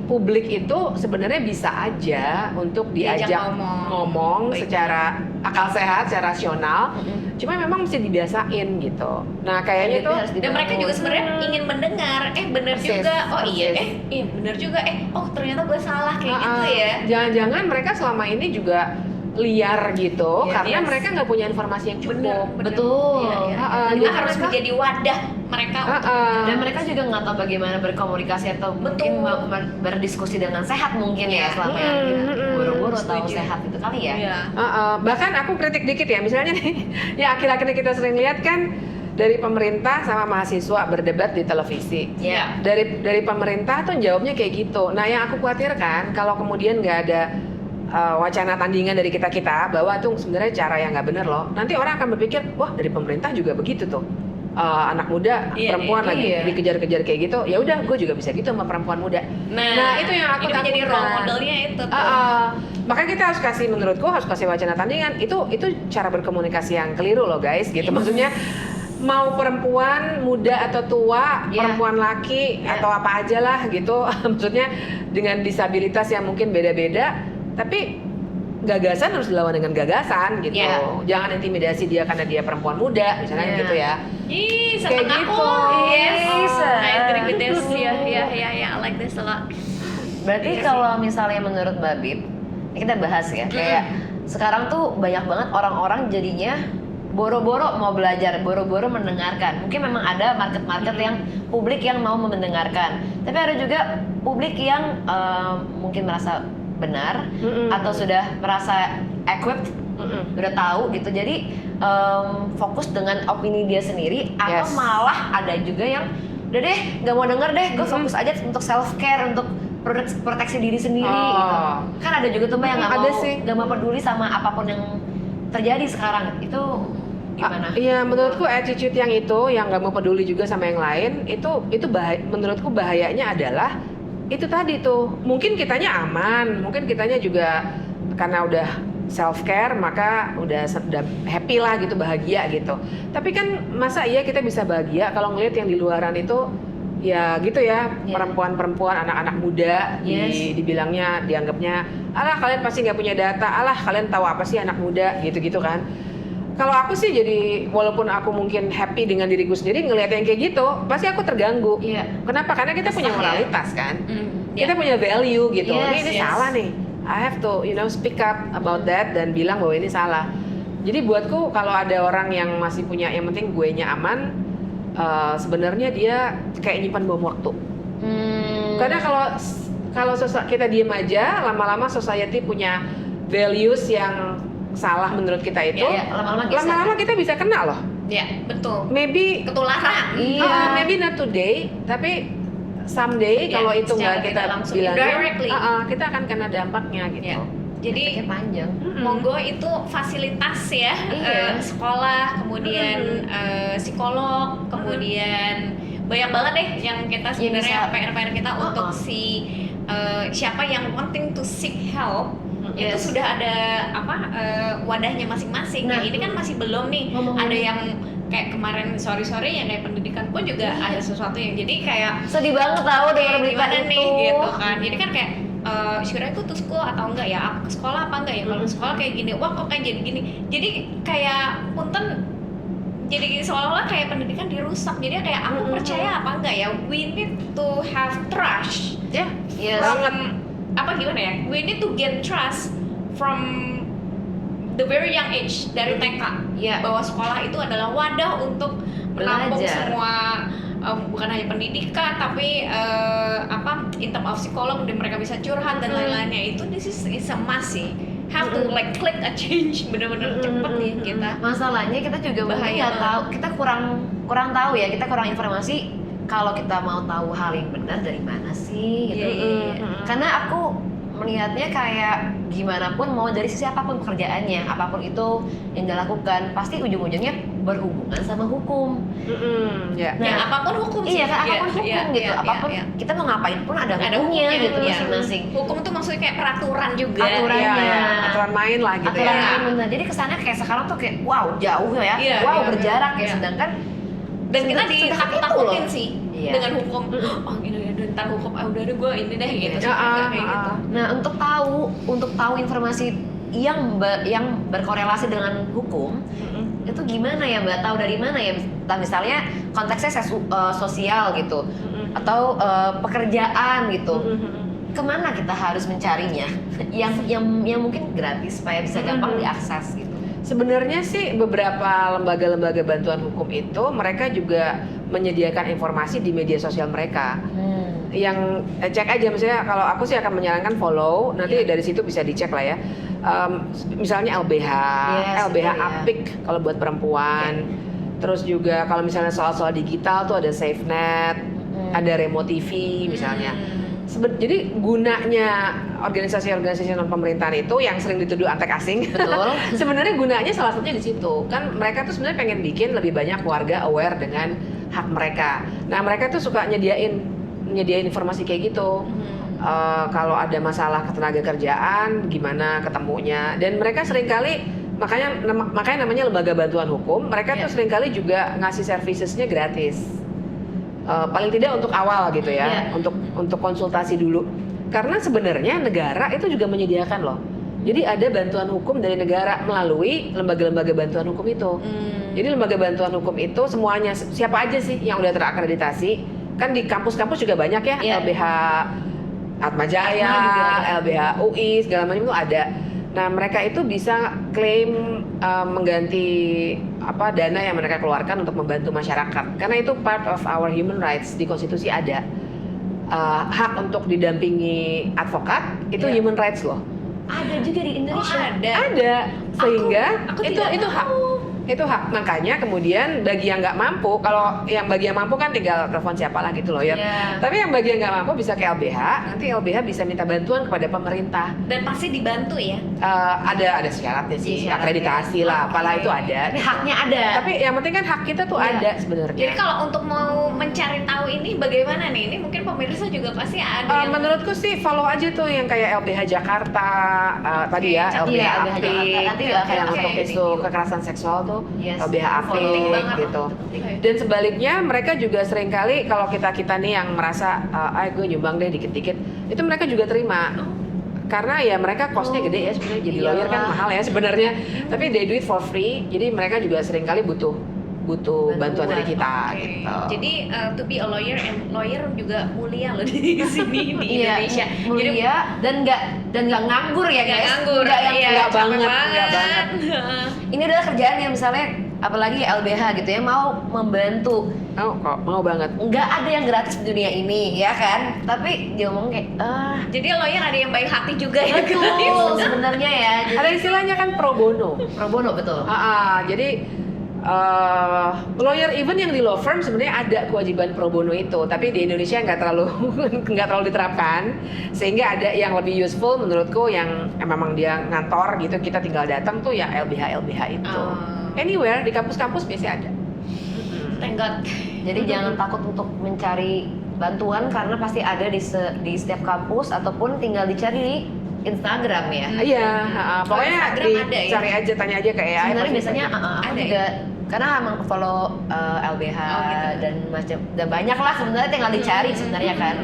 Speaker 3: publik itu sebenarnya bisa aja untuk diajak ngomong secara akal sehat, secara rasional. Cuma memang mesti dibiasain gitu. Nah kayaknya itu
Speaker 2: dan mereka juga sebenarnya ingin mendengar, bener juga, iya bener juga, ternyata gue salah kayak gitu ya.
Speaker 3: Jangan-jangan mereka selama ini juga liar gitu, karena mereka nggak punya informasi yang cukup.
Speaker 1: Betul.
Speaker 2: Juga harus menjadi wadah mereka
Speaker 1: dan mereka juga nggak tahu bagaimana berkomunikasi atau mungkin berdiskusi dengan sehat mungkin ya selama ini buru-buru tahu sehat itu kali ya.
Speaker 3: Bahkan aku kritik dikit ya, misalnya nih, ya akhir-akhir ini kita sering lihat kan dari pemerintah sama mahasiswa berdebat di televisi. Dari pemerintah tuh jawabnya kayak gitu. Nah yang aku khawatirkan kalau kemudian nggak ada wacana tandingan dari kita bahwa tuh sebenarnya cara yang nggak bener loh. Nanti orang akan berpikir, wah dari pemerintah juga begitu tuh. Anak muda, perempuan lagi dikejar-kejar kayak gitu. Ya udah, gue juga bisa gitu sama perempuan muda. Nah itu yang aku takutkan.
Speaker 2: Jadi role modelnya itu.
Speaker 3: Makanya kita harus kasih, menurutku harus kasih wacana tandingan. Itu cara berkomunikasi yang keliru loh guys. Gitu maksudnya. Mau perempuan muda atau tua, perempuan laki atau apa aja lah gitu. Maksudnya dengan disabilitas yang mungkin beda-beda. Tapi gagasan harus dilawan dengan gagasan gitu. Jangan intimidasi dia karena dia perempuan muda misalnya gitu ya.
Speaker 2: Kayak gitu.
Speaker 1: Yes.
Speaker 2: I agree with this. I like this a lot.
Speaker 1: Berarti kalau misalnya menurut Mbak Bib, kita bahas ya, kayak sekarang tuh banyak banget orang-orang jadinya boro-boro mau belajar, boro-boro mendengarkan. Mungkin memang ada market-market yang publik yang mau mendengarkan. Tapi ada juga publik yang mungkin merasa benar atau sudah merasa equipped, udah tahu gitu. Jadi fokus dengan opini dia sendiri atau malah ada juga yang udah deh nggak mau denger deh, gue fokus aja untuk self care, untuk proteksi diri sendiri gitu. Kan ada juga tuh Mbak yang nggak mau peduli sama apapun yang terjadi sekarang. Itu gimana?
Speaker 3: Iya, menurutku attitude yang itu, yang nggak mau peduli juga sama yang lain, itu menurutku bahayanya adalah itu tadi tuh, mungkin kitanya aman, mungkin kitanya juga karena udah self care maka udah happy lah gitu, bahagia gitu. Tapi kan masa iya kita bisa bahagia kalau ngelihat yang di luaran itu ya gitu ya, perempuan-perempuan, anak-anak muda dibilangnya, dianggapnya alah kalian pasti nggak punya data, alah kalian tahu apa sih anak muda gitu-gitu kan. Kalau aku sih jadi, walaupun aku mungkin happy dengan diriku sendiri, ngelihat yang kayak gitu, pasti aku terganggu. Kenapa? Karena kita punya moralitas kan, kita punya value gitu. Ini salah nih, I have to speak up about that dan bilang bahwa ini salah. Jadi buatku kalau ada orang yang masih punya, yang penting guenya aman, sebenarnya dia kayak nyimpan bom waktu. Karena kalau kita diem aja, lama-lama society punya values yang salah menurut kita itu, lama-lama kita bisa kena loh.
Speaker 2: Iya, betul.
Speaker 3: Maybe
Speaker 2: ketularan.
Speaker 3: Maybe not today, tapi someday kalau itu nggak kita bilangin, kita akan kena dampaknya gitu.
Speaker 2: Jadi
Speaker 1: panjang.
Speaker 2: Monggo itu fasilitas ya, sekolah, kemudian psikolog, kemudian banyak banget deh yang kita sebenarnya PR kita untuk siapa yang wanting to seek help. Itu sudah ada wadahnya masing-masing. Nah, ini kan masih belum nih. Ada yang kayak kemarin sorry yang kayak pendidikan pun juga ada sesuatu yang jadi kayak
Speaker 1: sedih banget tahu dengar berita
Speaker 2: gimana
Speaker 1: itu.
Speaker 2: Nih gitu kan. Jadi kan kayak should I go to school atau enggak ya? Ke sekolah apa enggak ya? Kalau sekolah kayak gini, wah kok kayak jadi gini. Jadi kayak punten jadi seolah-olah kayak pendidikan dirusak. Jadi kayak aku percaya apa enggak ya? We need to have trust. Banget. Gimana ya? We need to gain trust from the very young age, dari TK, bahwa sekolah itu adalah wadah untuk menampung semua bukan hanya pendidikan tapi in terms of psikolog dan mereka bisa curhat dan lain-lainnya itu this is a must sih. Have to like click a change bener-bener cepet nih kita.
Speaker 1: Masalahnya kita juga mungkin
Speaker 2: Bahaya
Speaker 1: nggak tahu, kita kurang tahu ya, kita kurang informasi kalau kita mau tahu hal yang benar dari mana sih gitu. Karena aku melihatnya kayak gimana pun mau dari sisi apapun pekerjaannya, apapun itu yang dilakukan pasti ujung-ujungnya berhubungan sama hukum.
Speaker 2: Ya apapun hukum sih.
Speaker 1: Iya kan, apapun hukum gitu. Apapun kita mau ngapain pun ada hukumnya gitu masing-masing.
Speaker 2: Hukum tuh maksudnya kayak peraturan juga.
Speaker 1: Aturannya.
Speaker 3: Aturan main lah gitu
Speaker 1: Aturan main bener. Jadi kesannya kayak sekarang tuh kayak wow jauh ya, berjarak ya. Sedangkan
Speaker 2: dan kita ditakut-takutin sih
Speaker 1: iya.
Speaker 2: dengan hukum. Oh gini ya, ntar hukum udah ada gue ini deh gitu. Kayak gitu.
Speaker 1: Nah untuk tahu informasi yang berkorelasi dengan hukum itu gimana ya Mbak? Tahu dari mana ya? Misalnya konteksnya sosial gitu atau pekerjaan gitu. Kemana kita harus mencarinya? yang mungkin gratis supaya bisa gampang diakses gitu.
Speaker 3: Sebenarnya sih beberapa lembaga-lembaga bantuan hukum itu mereka juga menyediakan informasi di media sosial mereka. Yang cek aja, misalnya kalau aku sih akan menyarankan follow, nanti dari situ bisa dicek lah ya. Misalnya LBH, LBH Apik kalau buat perempuan. Terus juga kalau misalnya soal-soal digital tuh ada SafeNet, ada Remo TV misalnya. Jadi gunanya organisasi-organisasi non pemerintahan itu yang sering dituduh antek asing, betul. Sebenarnya gunanya salah satunya di situ. Kan mereka tuh sebenarnya pengen bikin lebih banyak warga aware dengan hak mereka. Nah mereka tuh suka nyediain informasi kayak gitu. Kalau ada masalah ketenaga kerjaan, gimana ketemunya. Dan mereka seringkali makanya namanya lembaga bantuan hukum. Mereka tuh seringkali juga ngasih servicesnya gratis. Paling tidak untuk awal gitu ya, untuk konsultasi dulu. Karena sebenarnya negara itu juga menyediakan loh. Jadi ada bantuan hukum dari negara melalui lembaga-lembaga bantuan hukum itu. Jadi lembaga bantuan hukum itu semuanya, siapa aja sih yang udah terakreditasi? Kan di kampus-kampus juga banyak ya, LBH Atmajaya, LBH UI, segala macam itu ada. Nah mereka itu bisa klaim mengganti dana yang mereka keluarkan untuk membantu masyarakat, karena itu part of our human rights. Di konstitusi ada hak untuk didampingi advokat, itu human rights loh.
Speaker 1: Ada juga di Indonesia.
Speaker 3: Ada. Sehingga
Speaker 2: aku
Speaker 3: itu hak. Itu hak. Makanya kemudian bagi yang nggak mampu, kalau yang bagi yang mampu kan tinggal telepon siapa lah gitu loh ya. Tapi yang bagi yang nggak mampu bisa ke LBH, nanti LBH bisa minta bantuan kepada pemerintah.
Speaker 2: Dan pasti dibantu ya?
Speaker 3: Ada syaratnya sih, akreditasi lah, apalah itu ada.
Speaker 1: Tapi haknya ada.
Speaker 3: Tapi yang penting kan hak kita tuh ada sebenarnya.
Speaker 2: Jadi kalau untuk mau mencari tahu ini bagaimana nih? Ini mungkin pemirsa juga pasti ada.
Speaker 3: Menurutku sih follow aja tuh yang kayak LBH Jakarta tadi ya, LBH Apik, yang untuk isu kekerasan seksual tuh. LBH Apik gitu. Dan sebaliknya mereka juga seringkali kalau kita nih yang merasa gue nyumbang deh dikit-dikit, itu mereka juga terima. Karena ya mereka costnya gede ya sebenarnya, jadi lawyer kan mahal ya sebenarnya. Tapi they do it for free, jadi mereka juga seringkali butuh bantuan dari kita gitu.
Speaker 2: Jadi to be a lawyer and lawyer juga mulia loh di sini di Indonesia.
Speaker 1: Mulia dan nggak nganggur ya guys.
Speaker 3: Nggak banget.
Speaker 1: Ini adalah kerjaan yang misalnya apalagi LBH gitu ya mau membantu.
Speaker 3: Mau banget.
Speaker 1: Nggak ada yang gratis di dunia ini ya kan. Tapi dia ngomong kayak
Speaker 2: jadi lawyer ada yang baik hati juga ya.
Speaker 1: Betul sebenarnya ya.
Speaker 3: Ada istilahnya kan pro bono.
Speaker 1: Pro bono betul.
Speaker 3: Jadi lawyer even yang di law firm sebenarnya ada kewajiban pro bono itu, tapi di Indonesia nggak terlalu diterapkan, sehingga ada yang lebih useful menurutku yang memang dia ngantor gitu, kita tinggal datang tuh ya LBH itu. Anywhere di kampus-kampus biasanya ada.
Speaker 2: Thank God.
Speaker 1: Jadi jangan takut untuk mencari bantuan karena pasti ada di setiap kampus ataupun tinggal dicari di Instagram ya.
Speaker 3: Iya, pokoknya dicari aja, tanya aja ke AI.
Speaker 1: Sebenarnya biasanya aku juga karena emang follow LBH dan banyak lah sebenarnya, tinggal dicari sebenarnya kan.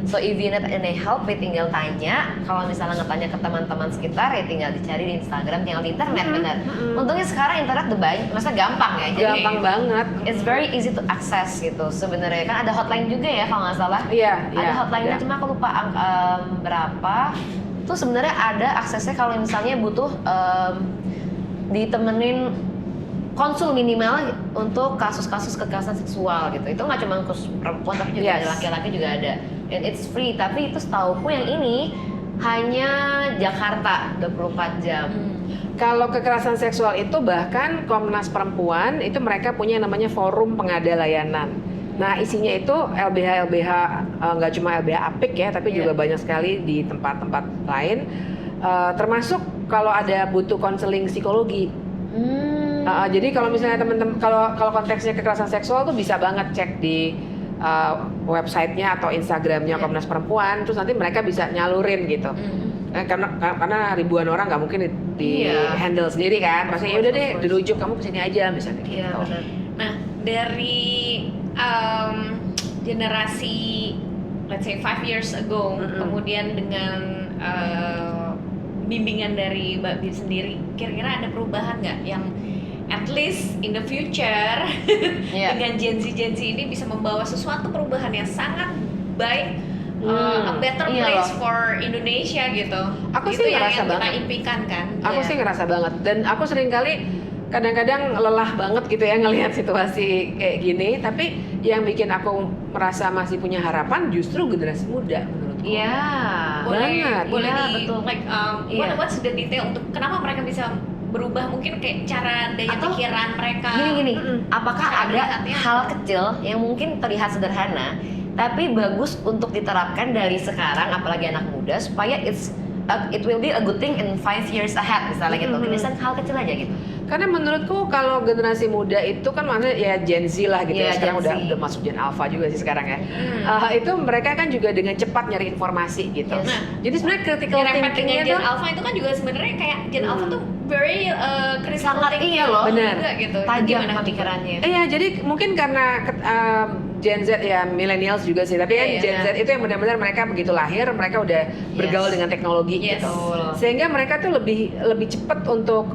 Speaker 1: So if you need any help, tinggal tanya. Kalau misalnya ngetanya ke teman-teman sekitar, ya tinggal dicari di Instagram, tinggal di internet benar. Untungnya sekarang internet udah banyak, masa gampang ya. Jadi
Speaker 3: gampang banget.
Speaker 1: It's very easy to access gitu sebenarnya. Kan ada hotline juga ya kalau nggak salah. Ada hotline-nya, cuma aku lupa berapa. Tuh sebenarnya ada aksesnya kalau misalnya butuh ditemenin konsul minimal untuk kasus-kasus kekerasan seksual gitu. Itu nggak cuma khusus perempuan tapi juga ada laki-laki juga ada. And it's free. Tapi itu setauku yang ini hanya Jakarta 24 jam.
Speaker 3: Kalau kekerasan seksual itu bahkan Komnas Perempuan itu mereka punya namanya forum pengada layanan. Nah isinya itu LBH nggak cuma LBH Apik ya, tapi juga banyak sekali di tempat-tempat lain. Termasuk kalau ada butuh konseling psikologi. Jadi kalau misalnya teman-teman kalau konteksnya kekerasan seksual tuh bisa banget cek di websitenya atau Instagramnya Komnas Perempuan, terus nanti mereka bisa nyalurin gitu. Karena ribuan orang nggak mungkin di handle sendiri kan, pasti ya udah deh dirujuk kamu kesini aja misalnya gitu.
Speaker 2: Nah dari generasi let's say 5 years ago, kemudian dengan bimbingan dari Mbak Bib sendiri, kira-kira ada perubahan nggak yang at least in the future dengan Gen Z ini bisa membawa sesuatu perubahan yang sangat baik, a better place for Indonesia gitu.
Speaker 3: Aku
Speaker 2: itu
Speaker 3: sih
Speaker 2: yang
Speaker 3: ngerasa
Speaker 2: kita
Speaker 3: banget.
Speaker 2: impikan kan.
Speaker 3: Aku sih ngerasa banget, dan aku sering kali kadang-kadang lelah banget gitu ya ngelihat situasi kayak gini. Tapi yang bikin aku merasa masih punya harapan justru generasi muda menurutku.
Speaker 1: Iya,
Speaker 3: banget.
Speaker 2: Boleh
Speaker 1: Iya,
Speaker 2: di
Speaker 1: betul.
Speaker 2: like what's the detail untuk kenapa mereka bisa berubah, mungkin kayak cara daya
Speaker 1: Atau
Speaker 2: pikiran mereka.
Speaker 1: Gini, apakah
Speaker 2: Cara
Speaker 1: ada
Speaker 2: melihatnya.
Speaker 1: hal kecil yang mungkin terlihat sederhana tapi bagus untuk diterapkan dari sekarang, apalagi anak muda, supaya it will be a good thing in 5 years ahead misalnya gitu. Misalnya hal kecil aja gitu.
Speaker 3: Karena menurutku kalau generasi muda itu kan maksudnya ya Gen Z lah gitu ya, sekarang
Speaker 1: Gen Z.
Speaker 3: udah masuk Gen Alpha juga sih sekarang ya. Itu mereka kan juga dengan cepat nyari informasi gitu.
Speaker 2: Nah,
Speaker 3: jadi sebenarnya critical
Speaker 2: direpet dengan
Speaker 3: thinkingnya
Speaker 2: Gen
Speaker 3: tuh
Speaker 2: Alpha itu kan juga sebenarnya kayak Gen Alpha tuh very critical
Speaker 1: Sangat
Speaker 2: thinking
Speaker 1: iya loh.
Speaker 3: Benar.
Speaker 2: juga gitu.
Speaker 1: Tajam
Speaker 2: Gimana tuh?
Speaker 1: pemikirannya.
Speaker 3: Iya, jadi mungkin karena Gen Z ya millennials juga sih, tapi kan
Speaker 2: Iya,
Speaker 3: Gen Z itu yang benar-benar mereka begitu lahir mereka udah bergaul dengan teknologi
Speaker 2: Yes.
Speaker 3: gitu.
Speaker 1: Betul.
Speaker 3: Sehingga mereka tuh lebih cepat untuk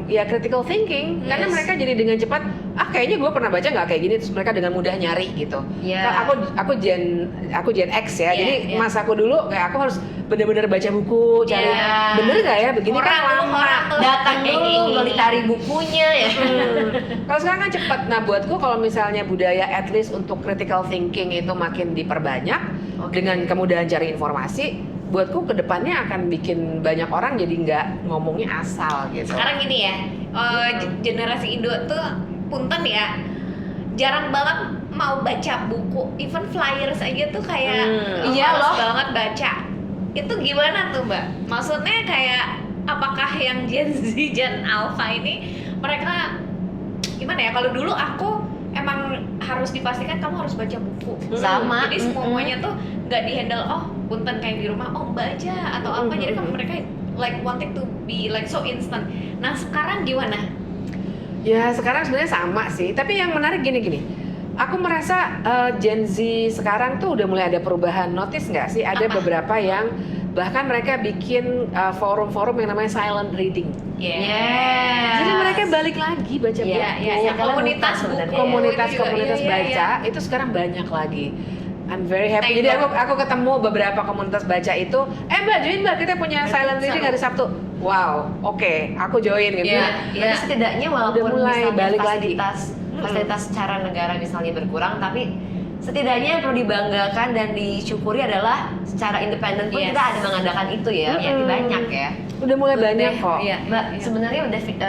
Speaker 3: ya critical thinking karena mereka jadi dengan cepat kayaknya gue pernah baca nggak kayak gini, terus mereka dengan mudah nyari gitu.
Speaker 1: Iya.
Speaker 3: Aku Gen X ya,
Speaker 2: Iya,
Speaker 3: jadi
Speaker 2: iya.
Speaker 3: mas aku dulu kayak aku harus benar-benar baca buku, cari bener nggak ya begini kan lama.
Speaker 1: Datang dulu, beli cari bukunya ya.
Speaker 3: Kalau sekarang kan cepet. Nah buatku kalau misalnya budaya at least untuk critical thinking itu makin diperbanyak dengan kemudahan cari informasi, buatku kedepannya akan bikin banyak orang jadi nggak ngomongnya asal gitu.
Speaker 2: Sekarang gini ya, generasi Indo tuh punten ya, jarang banget mau baca buku, even flyers aja tuh kayak
Speaker 1: Iya
Speaker 2: males
Speaker 1: loh.
Speaker 2: banget baca. Itu gimana tuh Mbak? Maksudnya kayak apakah yang Gen Z, Gen Alpha ini mereka gimana ya? Kalau dulu aku emang harus dipastikan kamu harus baca buku.
Speaker 1: Sama.
Speaker 2: Jadi semuanya tuh nggak dihandle, punten kayak di rumah, baca atau apa. Jadi kan mereka like wanting to be like so instant. Nah sekarang gimana?
Speaker 3: Ya sekarang sebenarnya sama sih, tapi yang menarik gini. Aku merasa Gen Z sekarang tuh udah mulai ada perubahan. Notice nggak sih ada beberapa yang bahkan mereka bikin forum-forum yang namanya silent reading.
Speaker 1: Yes.
Speaker 3: Jadi mereka balik lagi baca buku.
Speaker 2: Yang komunitas buku
Speaker 1: sebenarnya.
Speaker 3: Komunitas
Speaker 2: itu juga.
Speaker 3: baca itu sekarang banyak lagi. I'm very happy.
Speaker 2: Thank
Speaker 3: Jadi
Speaker 2: God.
Speaker 3: aku ketemu beberapa komunitas baca itu. Mbak join Mbak, kita punya silent reading hari Sabtu. Wow, oke, aku join gitu.
Speaker 1: Tapi setidaknya walaupun
Speaker 3: mulai
Speaker 1: misalnya
Speaker 3: balik lagi.
Speaker 1: fasilitas secara negara misalnya berkurang, tapi setidaknya yang perlu dibanggakan dan disyukuri adalah secara independen pun kita ada mengadakan itu ya, berarti banyak ya.
Speaker 3: Udah mulai banyak kok.
Speaker 1: Iya, Mbak. Sebenarnya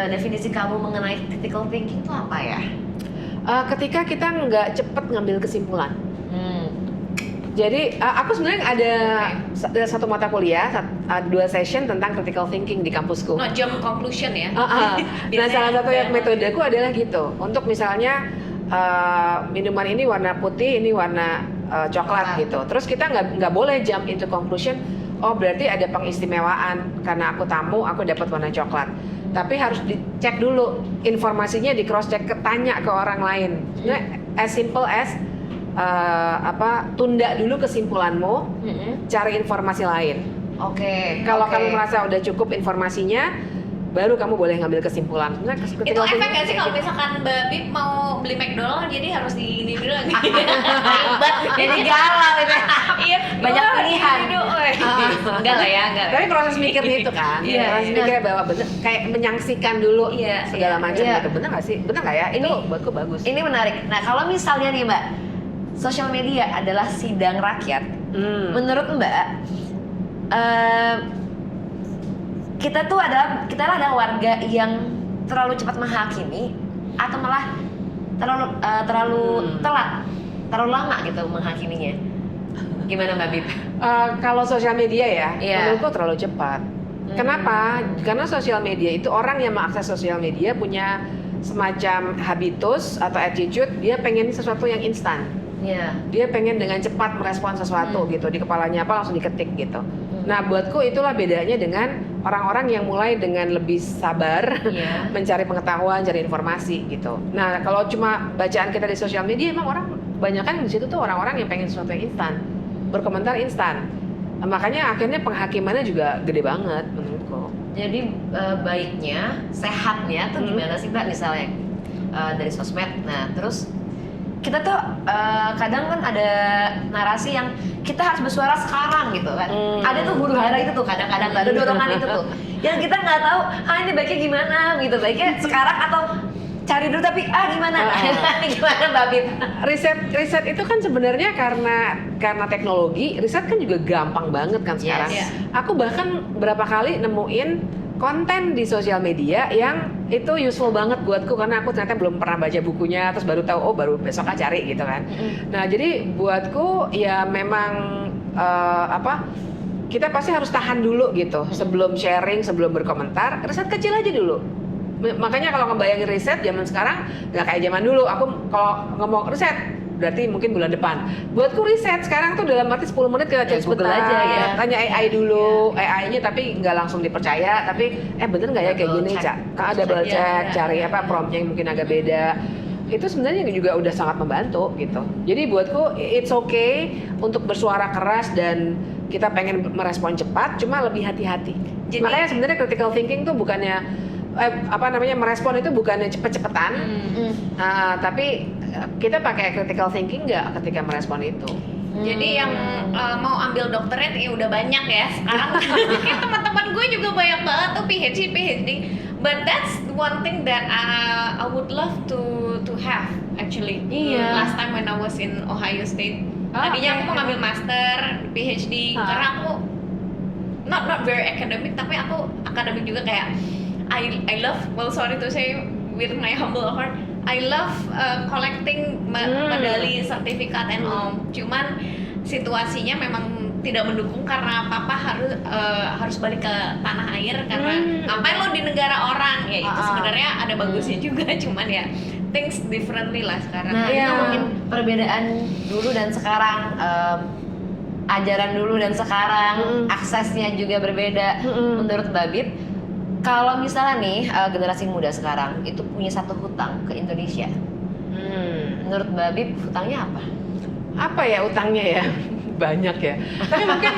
Speaker 1: definisi kamu mengenai critical thinking itu apa ya?
Speaker 3: Ketika kita nggak cepet ngambil kesimpulan. Jadi aku sebenarnya ada satu mata kuliah, 2 session tentang critical thinking di kampusku.
Speaker 2: Not jump conclusion ya.
Speaker 3: Nah
Speaker 2: Biasanya
Speaker 3: salah satu
Speaker 2: ada-
Speaker 3: metodeku adalah gitu. Untuk misalnya minuman ini warna putih, ini warna coklat gitu. Terus kita nggak boleh jump into conclusion. Oh berarti ada pengistimewaan karena aku tamu, aku dapat warna coklat. Tapi harus dicek dulu informasinya, di cross check, tanya ke orang lain. Sebenarnya as simple as tunda dulu kesimpulanmu, cari informasi lain.
Speaker 1: Oke.
Speaker 3: Kalau kamu merasa udah cukup informasinya, baru kamu boleh ngambil kesimpulan.
Speaker 2: Itu efek nggak sih kalau misalkan Mbak Bib mau beli McDonald jadi harus di ini dulu ribet
Speaker 1: Jadi galau itu.
Speaker 2: Iya,
Speaker 1: Banyak
Speaker 2: gua
Speaker 1: pilihan.
Speaker 2: ini dulu, enggak lah ya, enggak.
Speaker 3: Tapi proses mikirnya itu kan,
Speaker 1: Iya.
Speaker 3: proses mikirnya bahwa bener, kayak menyaksikan dulu
Speaker 2: Iya,
Speaker 3: segala
Speaker 2: iya.
Speaker 3: macam
Speaker 1: Iya.
Speaker 3: gitu. Bener nggak sih? Bener nggak ya? Itu buatku bagus.
Speaker 1: Ini menarik. Nah, kalau misalnya nih Mbak, sosial media adalah sidang rakyat. Menurut Mbak, kita adalah warga yang terlalu cepat menghakimi atau malah terlalu telat, terlalu lama gitu menghakiminya. Gimana Mbak Bib?
Speaker 3: Kalau sosial media ya,
Speaker 1: Iya.
Speaker 3: menurutku terlalu cepat. Kenapa? Karena sosial media itu orang yang mengakses sosial media punya semacam habitus atau attitude, dia pengen sesuatu yang instan.
Speaker 1: Iya.
Speaker 3: Dia pengen dengan cepat merespon sesuatu gitu, di kepalanya apa langsung diketik gitu. Nah, buatku itulah bedanya dengan orang-orang yang mulai dengan lebih sabar
Speaker 1: Iya.
Speaker 3: mencari pengetahuan, cari informasi gitu. Nah, kalau cuma bacaan kita di sosial media, emang orang kebanyakan di situ tuh orang-orang yang pengen sesuatu yang instan, berkomentar instan. Makanya akhirnya penghakimannya juga gede banget menurutku.
Speaker 1: Jadi baiknya, sehatnya tuh gimana sih Mbak misalnya dari sosmed. Nah terus kita tuh kadang kan ada narasi yang kita harus bersuara sekarang gitu kan. Ada tuh huru hara itu tuh kadang-kadang ada dorongan itu tuh. Yang kita nggak tahu, ini baiknya gimana gitu. Baiknya sekarang atau cari dulu tapi gimana? Gimana Mbak Bib?
Speaker 3: Riset itu kan sebenarnya karena teknologi, riset kan juga gampang banget kan sekarang.
Speaker 1: Yes.
Speaker 3: Aku bahkan berapa kali nemuin konten di sosial media yang itu useful banget buatku karena aku ternyata belum pernah baca bukunya, terus baru tahu baru besok cari gitu kan. Nah, jadi buatku ya memang kita pasti harus tahan dulu gitu sebelum sharing, sebelum berkomentar, riset kecil aja dulu. Makanya kalau ngebayangin riset zaman sekarang nggak kayak zaman dulu. Aku kalau ngomong riset berarti mungkin bulan depan. Buatku riset sekarang tuh dalam arti 10 menit kita cek
Speaker 1: Google
Speaker 3: sebentar,
Speaker 1: aja ya.
Speaker 3: tanya AI dulu, AI-nya tapi nggak langsung dipercaya, tapi bener nggak ya kayak gini,
Speaker 1: Double check.
Speaker 3: double
Speaker 1: Iya,
Speaker 3: check,
Speaker 1: iya,
Speaker 3: cari
Speaker 1: iya.
Speaker 3: promptnya yang mungkin agak beda. Itu sebenarnya juga udah sangat membantu gitu. Jadi buatku it's okay untuk bersuara keras dan kita pengen merespon cepat, cuma lebih hati-hati.
Speaker 2: Jadi-
Speaker 3: Makanya sebenarnya critical thinking tuh bukannya merespon itu bukannya cepet-cepetan, tapi kita pakai critical thinking nggak ketika merespon itu.
Speaker 2: Jadi yang mau ambil dokterate ya udah banyak ya sekarang. Teman-teman gue juga banyak banget tuh PhD. But that's one thing that I would love to have actually.
Speaker 1: Iya.
Speaker 2: Last time when I was in Ohio State, tadinya aku mau ngambil master, PhD, karena aku not very academic, tapi aku akademik juga kayak I love, well sorry to say with my humble heart, I love collecting medali, sertifikat and all. Cuman situasinya memang tidak mendukung karena papa harus balik ke tanah air karena ngapain lo di negara orang ya itu sebenarnya ada bagusnya juga cuman ya things differently lah sekarang.
Speaker 1: Nah itu mungkin perbedaan dulu dan sekarang, ajaran dulu dan sekarang, aksesnya juga berbeda. Menurut Mbak Bib, kalau misalnya nih generasi muda sekarang itu punya satu hutang ke Indonesia, menurut Mbak Bib hutangnya apa?
Speaker 3: Apa ya utangnya ya? Banyak ya. Tapi mungkin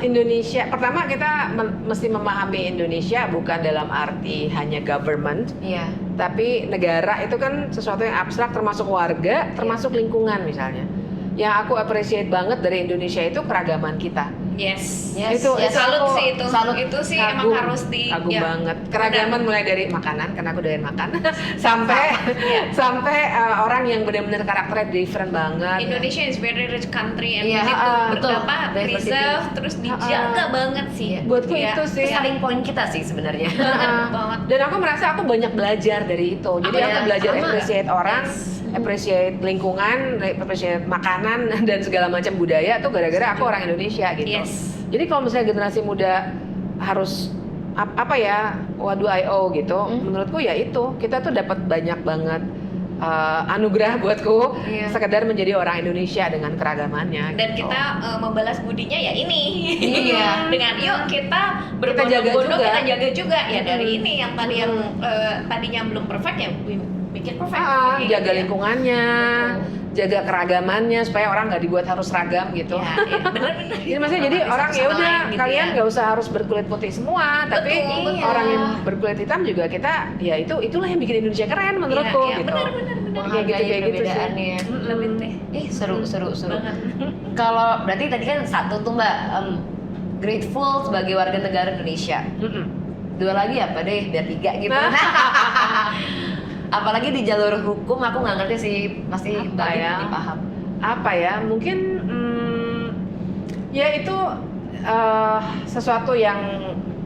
Speaker 3: Indonesia, pertama kita mesti memahami Indonesia bukan dalam arti hanya government,
Speaker 1: Iya.
Speaker 3: tapi negara itu kan sesuatu yang abstrak, termasuk warga, termasuk lingkungan misalnya. Yang aku appreciate banget dari Indonesia itu keragaman kita.
Speaker 2: Yes.
Speaker 3: Itu
Speaker 2: salut
Speaker 3: aku
Speaker 2: sih itu.
Speaker 1: salut.
Speaker 2: Itu sih
Speaker 3: Kagum,
Speaker 2: emang harus di
Speaker 3: kagum
Speaker 2: ya.
Speaker 3: banget. Keragaman mulai dari makanan karena aku doyan makan sampai orang yang benar-benar karakternya different banget.
Speaker 2: Indonesia is very rich country and
Speaker 1: Iya,
Speaker 2: we need to
Speaker 1: betul. Diversity.
Speaker 2: preserve terus dijaga banget sih.
Speaker 3: Buatku
Speaker 2: Iya.
Speaker 3: itu sih.
Speaker 1: Itu selling point kita sih sebenarnya.
Speaker 2: banget.
Speaker 3: Dan aku merasa aku banyak belajar dari itu. Jadi
Speaker 1: Aku
Speaker 3: aku
Speaker 1: ya,
Speaker 3: belajar
Speaker 1: sama.
Speaker 3: appreciate orang, appreciate lingkungan, appreciate makanan dan segala macam budaya tuh gara-gara aku orang Indonesia gitu.
Speaker 2: Yes.
Speaker 3: Jadi kalau misalnya generasi muda harus apa ya, what do I owe gitu, menurutku ya itu kita tuh dapat banyak banget anugerah buatku sekedar menjadi orang Indonesia dengan keragamannya.
Speaker 2: Dan
Speaker 3: gitu.
Speaker 2: kita membalas budinya ya ini.
Speaker 1: Iya.
Speaker 2: Dengan yuk kita
Speaker 3: jaga
Speaker 2: berbondong-bondong
Speaker 3: juga.
Speaker 2: kita jaga juga ya dari ini yang tadi yang tadinya belum perfect ya bikin perfect. Gitu
Speaker 3: jaga
Speaker 2: ya.
Speaker 3: lingkungannya, jaga keragamannya supaya orang nggak dibuat harus seragam gitu.
Speaker 2: Ya, bener-bener.
Speaker 3: Jadi maksudnya jadi
Speaker 2: Bisa
Speaker 3: orang ya
Speaker 2: sama
Speaker 3: udah
Speaker 2: lain gitu
Speaker 3: kalian
Speaker 2: ya.
Speaker 3: nggak usah harus berkulit putih semua, tapi
Speaker 2: Betul.
Speaker 3: orang yang berkulit hitam juga kita ya itulah yang bikin Indonesia keren menurutku
Speaker 2: Iya,
Speaker 3: gitu.
Speaker 2: bener.
Speaker 3: Kayak gitu kayak gitu sih.
Speaker 1: perbedaannya.
Speaker 2: Lebih teh.
Speaker 1: Ih seru.
Speaker 2: Banget.
Speaker 1: Kalau berarti tadi kan satu tuh Mbak, grateful sebagai warga negara Indonesia. 2 lagi apa deh, biar 3 gitu. Apalagi di jalur hukum aku nggak ngerti sih, pasti Mbak Adi paham.
Speaker 3: Apa ya, mungkin ya itu sesuatu yang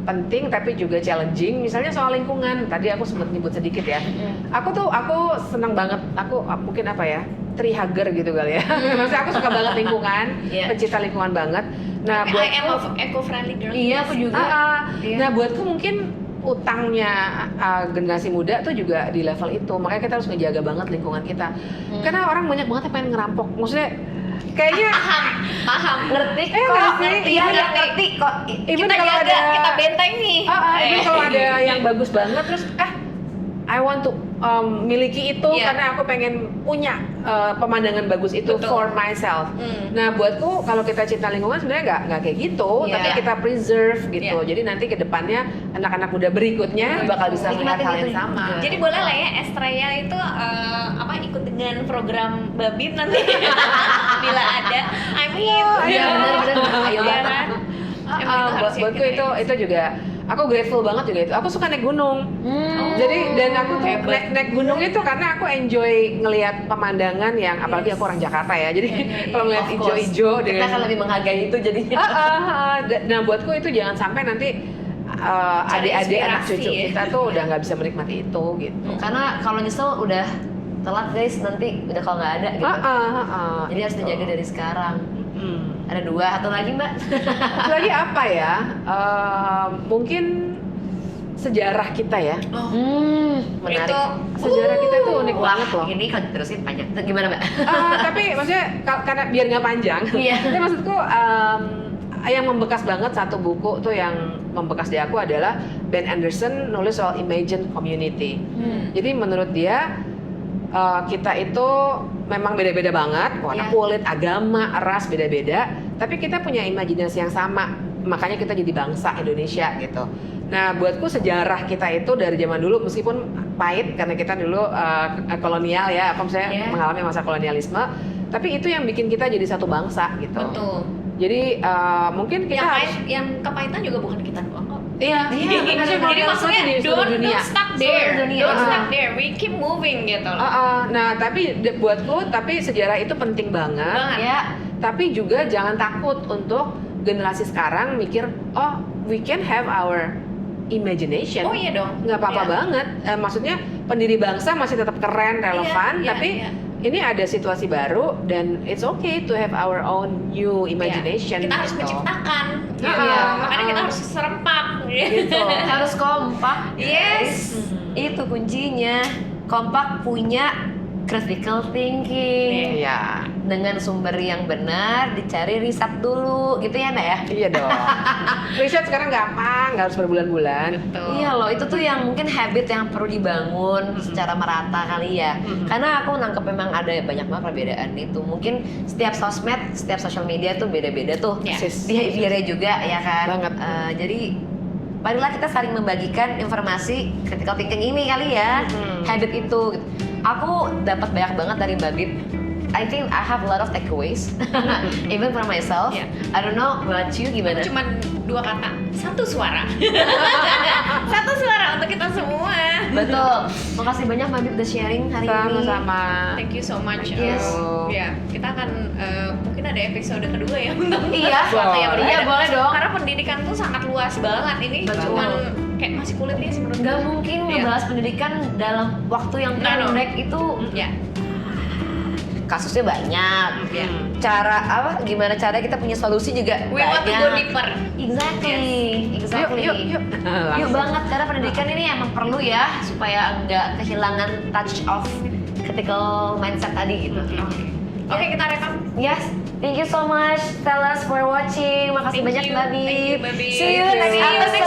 Speaker 3: penting tapi juga challenging. Misalnya soal lingkungan, tadi aku sempat nyebut sedikit ya. Aku senang banget, aku mungkin apa ya, tree hugger gitu kali ya. Maksudnya aku suka banget lingkungan, pencinta lingkungan banget. Nah,
Speaker 2: I am of eco-friendly girl.
Speaker 1: Iya, aku juga.
Speaker 3: Nah, buatku mungkin utangnya generasi muda tuh juga di level itu. Makanya kita harus ngejaga banget lingkungan kita. Karena orang banyak banget yang pengen ngerampok. Maksudnya kayaknya
Speaker 2: paham, ngerti kok.
Speaker 3: Even
Speaker 2: Kita
Speaker 3: kalau
Speaker 2: jaga,
Speaker 3: ada,
Speaker 2: kita benteng nih.
Speaker 3: even kalau ada yang bagus banget terus I want to miliki itu karena aku pengen punya pemandangan bagus itu for myself. Nah, buatku kalau kita cinta lingkungan sebenarnya nggak kayak gitu, tapi kita preserve gitu. Jadi nanti ke depannya anak-anak muda berikutnya bakal bisa melihat hal yang sama.
Speaker 2: Jadi boleh lah ya Estrella itu ikut dengan program Babib nanti bila ada. I mean,
Speaker 1: Iya benar-benar. Ayo
Speaker 2: kan.
Speaker 3: Buatku itu juga. Aku grateful banget juga itu. Aku suka naik gunung. Jadi dan aku tuh naik gunung itu karena aku enjoy ngelihat pemandangan yang apalagi aku orang Jakarta ya. Jadi kalau ngeliat hijau-hijau
Speaker 1: kita akan lebih menghargai itu jadinya.
Speaker 3: Nah, buatku itu jangan sampai nanti adik-adik anak cucu kita tuh udah nggak bisa menikmati itu gitu.
Speaker 1: Karena kalau nyesel udah telat guys, nanti udah kalau nggak ada gitu. Jadi harus dijaga dari sekarang. Ada 2, satu lagi Mbak.
Speaker 3: Satu lagi apa ya? Mungkin sejarah kita ya.
Speaker 1: Menarik.
Speaker 3: Sejarah kita tuh unik banget loh.
Speaker 1: Ini kalau terusin panjang. Gimana Mbak?
Speaker 3: Tapi maksudnya karena biar nggak panjang. Tapi maksudku yang membekas banget satu buku tuh yang membekas di aku adalah Ben Anderson nulis soal Imagined Community. Jadi menurut dia kita itu memang beda-beda banget, warna kulit, agama, ras beda-beda, tapi kita punya imajinasi yang sama, makanya kita jadi bangsa Indonesia gitu. Nah, buatku sejarah kita itu dari zaman dulu meskipun pahit karena kita dulu kolonial ya, mengalami masa kolonialisme, tapi itu yang bikin kita jadi satu bangsa gitu.
Speaker 2: Betul.
Speaker 3: Jadi mungkin kita
Speaker 2: yang kepahitan juga bukan kita doang kok.
Speaker 3: Iya.
Speaker 2: Jadi maksudnya don't stuck there. Don't stuck there. We keep moving gitu loh.
Speaker 3: Nah, buatku sejarah itu penting banget.
Speaker 1: Ya.
Speaker 3: Tapi juga jangan takut untuk generasi sekarang mikir, we can have our imagination.
Speaker 2: Oh iya dong.
Speaker 3: Nggak apa-apa banget. Maksudnya pendiri bangsa masih tetap keren, relevan, tapi ini ada situasi baru dan it's okay to have our own new imagination.
Speaker 2: Kita harus menciptakan. Makanya kita harus serempak.
Speaker 1: Gitu. Harus kompak.
Speaker 2: Yes.
Speaker 1: Itu kuncinya. Kompak, punya critical thinking.
Speaker 3: Iya.
Speaker 1: Dengan sumber yang benar, dicari riset dulu, gitu ya Nak ya?
Speaker 3: Iya dong. Riset sekarang gampang, nggak harus berbulan-bulan.
Speaker 1: Iya loh, itu tuh yang mungkin habit yang perlu dibangun secara merata kali ya. Karena aku nangkep memang ada banyak banget perbedaan itu. Mungkin setiap sosmed, setiap social media tuh beda-beda tuh. Behaviornya juga ya kan.
Speaker 3: Banget.
Speaker 1: Jadi marilah kita saling membagikan informasi critical thinking ini kali ya. Habit itu. Aku dapat banyak banget dari Babib. I think I have a lot of takeaways, even for myself. I don't know about you, gimana?
Speaker 2: Cuman 2 kata, satu suara. Satu suara untuk kita semua.
Speaker 1: Betul. Makasih banyak Babib udah sharing hari ini.
Speaker 3: Sama-sama.
Speaker 2: Thank you so much.
Speaker 1: Yes.
Speaker 2: Kita akan mungkin ada episode kedua ya untuk
Speaker 1: sesuatu yang berbeda. Iya, boleh dong.
Speaker 2: Karena pendidikan tuh sangat luas banget ini. Cuman kayak masih kulit nih sebenarnya.
Speaker 1: Gak mungkin ngebahas pendidikan dalam waktu yang pendek itu. Kasusnya banyak, gimana cara kita punya solusi juga
Speaker 2: We
Speaker 1: banyak.
Speaker 2: want to go deeper.
Speaker 1: Exactly. Yuk banget, karena pendidikan ini emang perlu ya supaya nggak kehilangan touch of critical mindset tadi gitu.
Speaker 2: Oke, kita rekam.
Speaker 1: Yes, thank you so much, Stellas, for watching. Makasih banyak, Babi.
Speaker 2: Thank you, Babi.
Speaker 1: See you next episode.